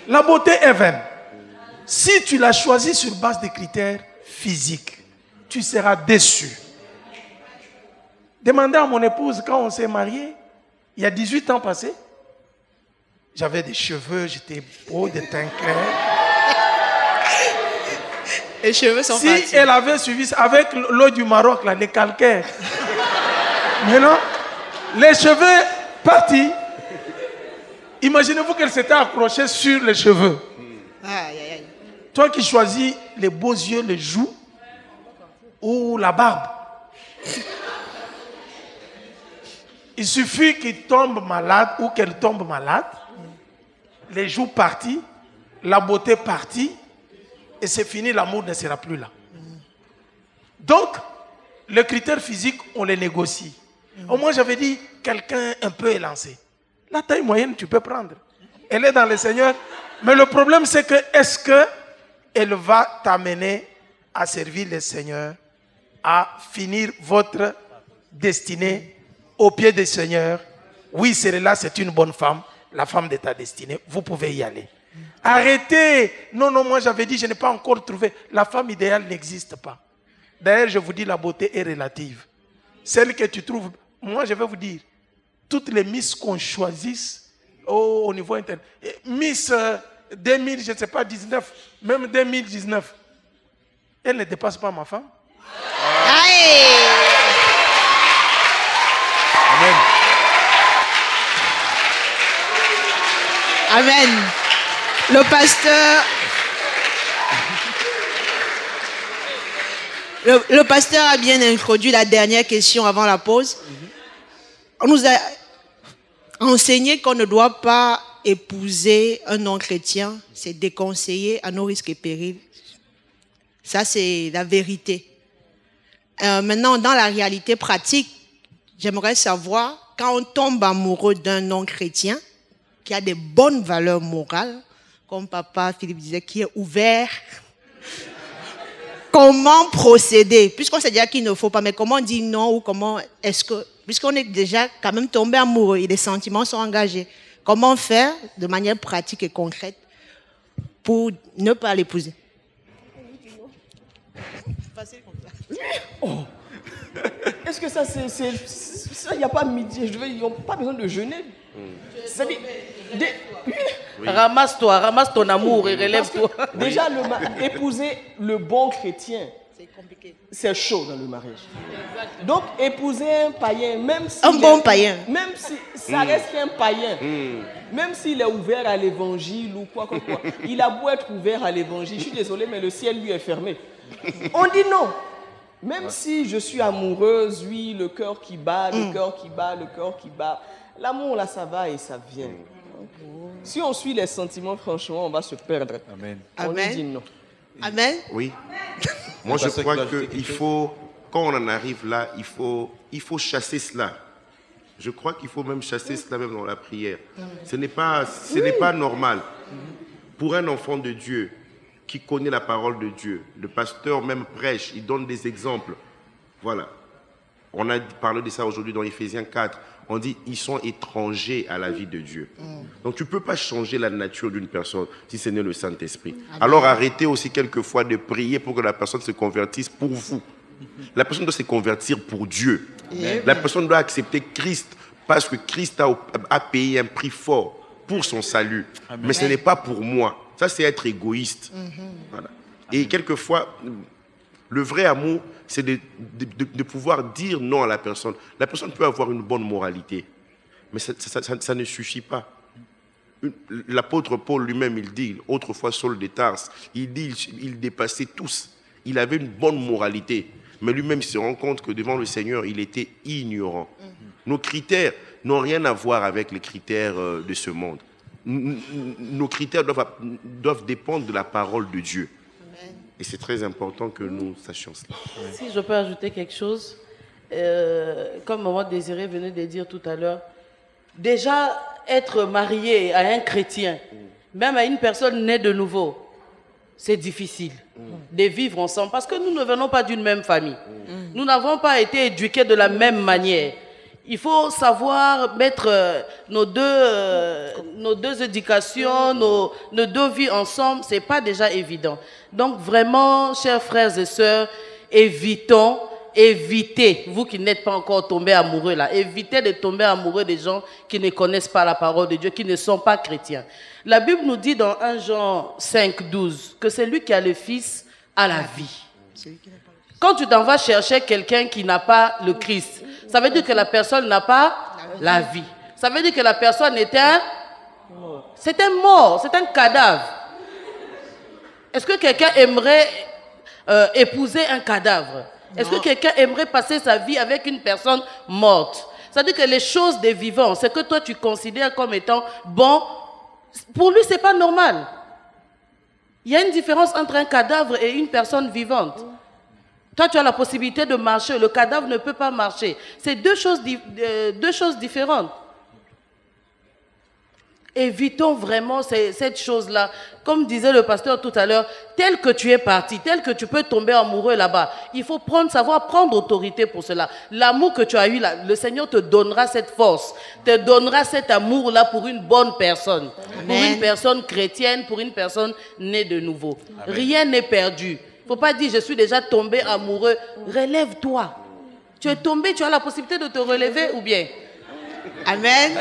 La beauté est vaine. Si tu l'as choisi sur base des critères physiques, tu seras déçu. Demandez à mon épouse quand on s'est mariés, il y a 18 ans passés. J'avais des cheveux, j'étais beau, de teint clair. Les cheveux sont partis. Si elle avait suivi ça avec l'eau du Maroc, là, les calcaires. Mais non, les cheveux partis. Imaginez-vous qu'elle s'était accrochée sur les cheveux. Aïe, aïe, aïe. Toi qui choisis les beaux yeux, les joues ou la barbe. Il suffit qu'il tombe malade ou qu'elle tombe malade, les joues parties, la beauté partie, et c'est fini, l'amour ne sera plus là. Donc, les critères physiques, on les négocie. Au moins, j'avais dit, quelqu'un un peu élancé. La taille moyenne, tu peux prendre. Elle est dans le Seigneur. Mais le problème, c'est que, est-ce qu'elle va t'amener à servir le Seigneur, à finir votre destinée au pied du Seigneur? Oui, celle-là, c'est une bonne femme, la femme de ta destinée. Vous pouvez y aller. Arrêtez. Non, moi j'avais dit, je n'ai pas encore trouvé. La femme idéale n'existe pas. D'ailleurs, je vous dis, la beauté est relative. Celle que tu trouves, moi je vais vous dire, toutes les Miss qu'on choisisse au niveau interne, Miss 2000, je ne sais pas, 19, même 2019, elle ne dépasse pas ma femme. Aïe! Amen. Amen. Le pasteur... Le pasteur a bien introduit la dernière question avant la pause. On nous a enseigné qu'on ne doit pas épouser un non-chrétien. C'est déconseillé à nos risques et périls. Ça, c'est la vérité. Maintenant, dans la réalité pratique, j'aimerais savoir, quand on tombe amoureux d'un non-chrétien, qui a des bonnes valeurs morales, comme papa Philippe disait, qui est ouvert, comment procéder? Puisqu'on sait déjà qu'il ne faut pas, mais comment dire non ou comment est-ce que... Puisqu'on est déjà quand même tombé amoureux et les sentiments sont engagés, comment faire de manière pratique et concrète pour ne pas l'épouser? Oh. Est-ce que ça, il n'y a pas midi, ils n'ont pas besoin de jeûner. C'est-à-dire, Ramasse-toi, ramasse ton amour et relève-toi. déjà, épouser le bon chrétien, C'est compliqué. c'est chaud dans le mariage. Donc, épouser un païen, même si... Un bon païen. Même si ça reste un païen, même s'il est ouvert à l'évangile ou quoi, il a beau être ouvert à l'évangile, je suis désolé, mais le ciel lui est fermé. On dit non. Même si je suis amoureuse, oui, le cœur qui bat, le cœur qui bat, le cœur qui bat. L'amour, là, ça va et ça vient. Si on suit les sentiments, franchement, on va se perdre. Amen. On lui dit Amen. non. Amen. Oui. Moi, je crois qu'il faut, quand on en arrive là, il faut chasser cela. Je crois qu'il faut même chasser cela même dans la prière. Ce n'est pas normal. Pour un enfant de Dieu qui connaît la parole de Dieu, le pasteur même prêche, il donne des exemples. Voilà. On a parlé de ça aujourd'hui dans Éphésiens 4. On dit ils sont étrangers à la vie de Dieu. Donc tu ne peux pas changer la nature d'une personne si ce n'est le Saint-Esprit. Alors arrêtez aussi quelquefois de prier pour que la personne se convertisse pour vous. La personne doit se convertir pour Dieu. La personne doit accepter Christ parce que Christ a payé un prix fort pour son salut. Amen. Mais ce n'est pas pour moi. Ça, c'est être égoïste. Voilà. Et quelquefois, le vrai amour, c'est de pouvoir dire non à la personne. La personne peut avoir une bonne moralité, mais ça ne suffit pas. L'apôtre Paul lui-même, il dit, autrefois Saul de Tarse, il dit il dépassait tous. Il avait une bonne moralité, mais lui-même se rend compte que devant le Seigneur, il était ignorant. Nos critères n'ont rien à voir avec les critères de ce monde. Nos critères doivent dépendre de la parole de Dieu. Amen. Et c'est très important que nous sachions cela. Si je peux ajouter quelque chose, comme Maman Désirée venait de dire tout à l'heure, déjà être marié à un chrétien, même à une personne née de nouveau, c'est difficile de vivre ensemble parce que nous ne venons pas d'une même famille. Nous n'avons pas été éduqués de la même manière. Il faut savoir mettre nos deux éducations, nos deux vies ensemble. Ce n'est pas déjà évident. Donc vraiment, chers frères et sœurs, évitez, vous qui n'êtes pas encore tombés amoureux là, évitez de tomber amoureux des gens qui ne connaissent pas la parole de Dieu, qui ne sont pas chrétiens. La Bible nous dit dans 1 Jean 5, 12 que c'est lui qui a le Fils à la vie. Quand tu t'en vas chercher quelqu'un qui n'a pas le Christ, ça veut dire que la personne n'a pas la vie. Ça veut dire que la personne est un mort, c'est un cadavre. Est-ce que quelqu'un aimerait épouser un cadavre? Est-ce que quelqu'un aimerait passer sa vie avec une personne morte? C'est-à-dire que les choses des vivants, c'est que toi tu considères comme étant bon, pour lui c'est pas normal. Il y a une différence entre un cadavre et une personne vivante. Toi tu as la possibilité de marcher, le cadavre ne peut pas marcher. C'est deux choses différentes. Évitons vraiment cette chose-là. Comme disait le pasteur tout à l'heure, tel que tu es parti, tel que tu peux tomber amoureux là-bas, il faut savoir prendre autorité pour cela. L'amour que tu as eu là, le Seigneur te donnera cette force, te donnera cet amour-là pour une bonne personne. Amen. Pour une personne chrétienne, pour une personne née de nouveau. Amen. Rien n'est perdu. Il ne faut pas dire, je suis déjà tombé amoureux. Relève-toi. Tu es tombé, tu as la possibilité de te relever ou bien? Amen.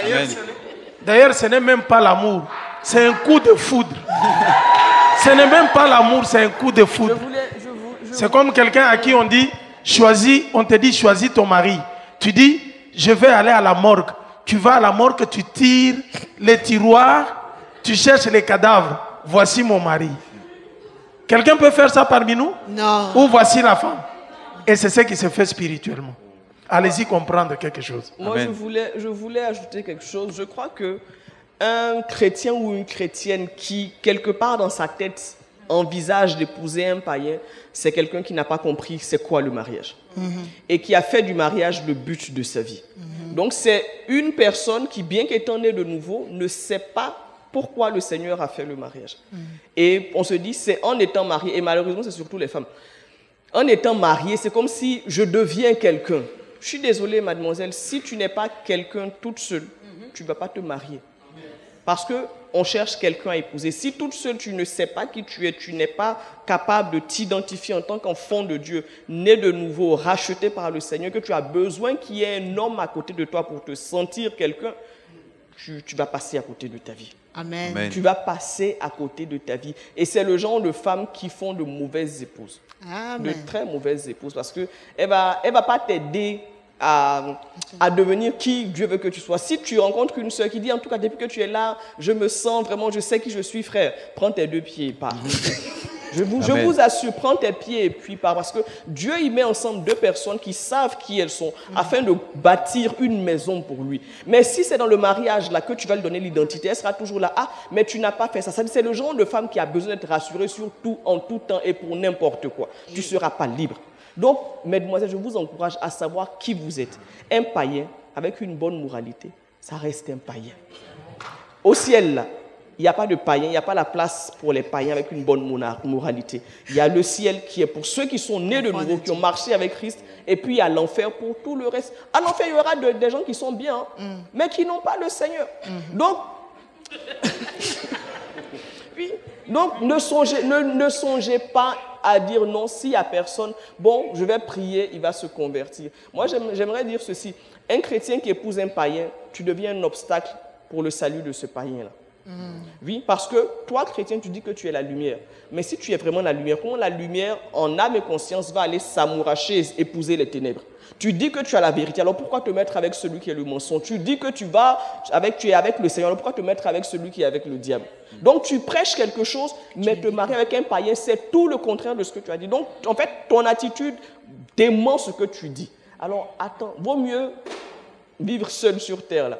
D'ailleurs, ce n'est même pas l'amour, c'est un coup de foudre. Ce n'est même pas l'amour, c'est un coup de foudre. C'est comme quelqu'un à qui on te dit choisis ton mari. Tu dis, je vais aller à la morgue. Tu vas à la morgue, tu tires les tiroirs, tu cherches les cadavres. Voici mon mari. Quelqu'un peut faire ça parmi nous? Non. Ou voici la femme. Et c'est ce qui se fait spirituellement. Allez-y comprendre quelque chose. Moi, je voulais ajouter quelque chose. Je crois qu'un chrétien ou une chrétienne qui, quelque part dans sa tête, envisage d'épouser un païen, c'est quelqu'un qui n'a pas compris c'est quoi le mariage. Et qui a fait du mariage le but de sa vie. Donc, c'est une personne qui, bien qu'étant née de nouveau, ne sait pas pourquoi le Seigneur a fait le mariage. Et on se dit, c'est en étant marié, et malheureusement, c'est surtout les femmes. En étant marié, c'est comme si je deviens quelqu'un. Je suis désolée, mademoiselle, si tu n'es pas quelqu'un toute seule, tu ne vas pas te marier. Parce qu'on cherche quelqu'un à épouser. Si toute seule, tu ne sais pas qui tu es, tu n'es pas capable de t'identifier en tant qu'enfant de Dieu, né de nouveau, racheté par le Seigneur, que tu as besoin qu'il y ait un homme à côté de toi pour te sentir quelqu'un, tu vas passer à côté de ta vie. Amen. Amen. Tu vas passer à côté de ta vie. Et c'est le genre de femmes qui font de mauvaises épouses. Amen. De très mauvaises épouses. Parce qu'elle ne va pas t'aider à devenir qui Dieu veut que tu sois. Si tu rencontres une soeur qui dit, en tout cas, depuis que tu es là, je me sens vraiment, je sais qui je suis, frère, prends tes deux pieds et pars. Je vous assure, prends tes pieds et puis pars. Parce que Dieu, il met ensemble deux personnes qui savent qui elles sont, afin de bâtir une maison pour lui. Mais si c'est dans le mariage là que tu vas lui donner l'identité, elle sera toujours là. Ah, mais tu n'as pas fait ça. C'est le genre de femme qui a besoin d'être rassurée sur tout, en tout temps et pour n'importe quoi. Tu ne seras pas libre. Donc, mesdemoiselles, je vous encourage à savoir qui vous êtes. Un païen avec une bonne moralité, ça reste un païen. Au ciel, là, il n'y a pas de païen, il n'y a pas la place pour les païens avec une bonne moralité. Il y a le ciel qui est pour ceux qui sont nés de nouveau, qui ont marché avec Christ, et puis il y a l'enfer pour tout le reste. À l'enfer, il y aura des gens qui sont bien, mais qui n'ont pas le Seigneur. Donc, donc ne songez pas à dire non, s'il n'y a personne, bon, je vais prier, il va se convertir. Moi, j'aimerais dire ceci. Un chrétien qui épouse un païen, tu deviens un obstacle pour le salut de ce païen-là. Oui, parce que toi, chrétien, tu dis que tu es la lumière. Mais si tu es vraiment la lumière, comment la lumière, en âme et conscience, va aller s'amouracher et épouser les ténèbres? Tu dis que tu as la vérité, alors pourquoi te mettre avec celui qui est le mensonge? Tu dis que tu es avec le Seigneur, alors pourquoi te mettre avec celui qui est avec le diable? Donc tu prêches quelque chose, mais te marier avec un païen, c'est tout le contraire de ce que tu as dit. Donc en fait, ton attitude dément ce que tu dis. Alors attends, vaut mieux vivre seul sur terre là.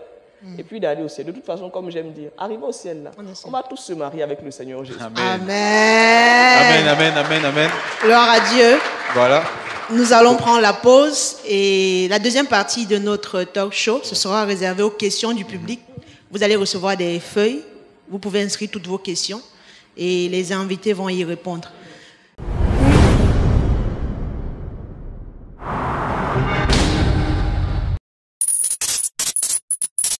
Et puis d'aller au ciel. De toute façon, comme j'aime dire, arriver au ciel là, on va tous se marier avec le Seigneur Jésus. Amen. Amen. Amen, amen, amen, amen. Gloire à Dieu. Voilà. Nous allons prendre la pause et la deuxième partie de notre talk show, ce sera réservé aux questions du public. Vous allez recevoir des feuilles, vous pouvez inscrire toutes vos questions et les invités vont y répondre.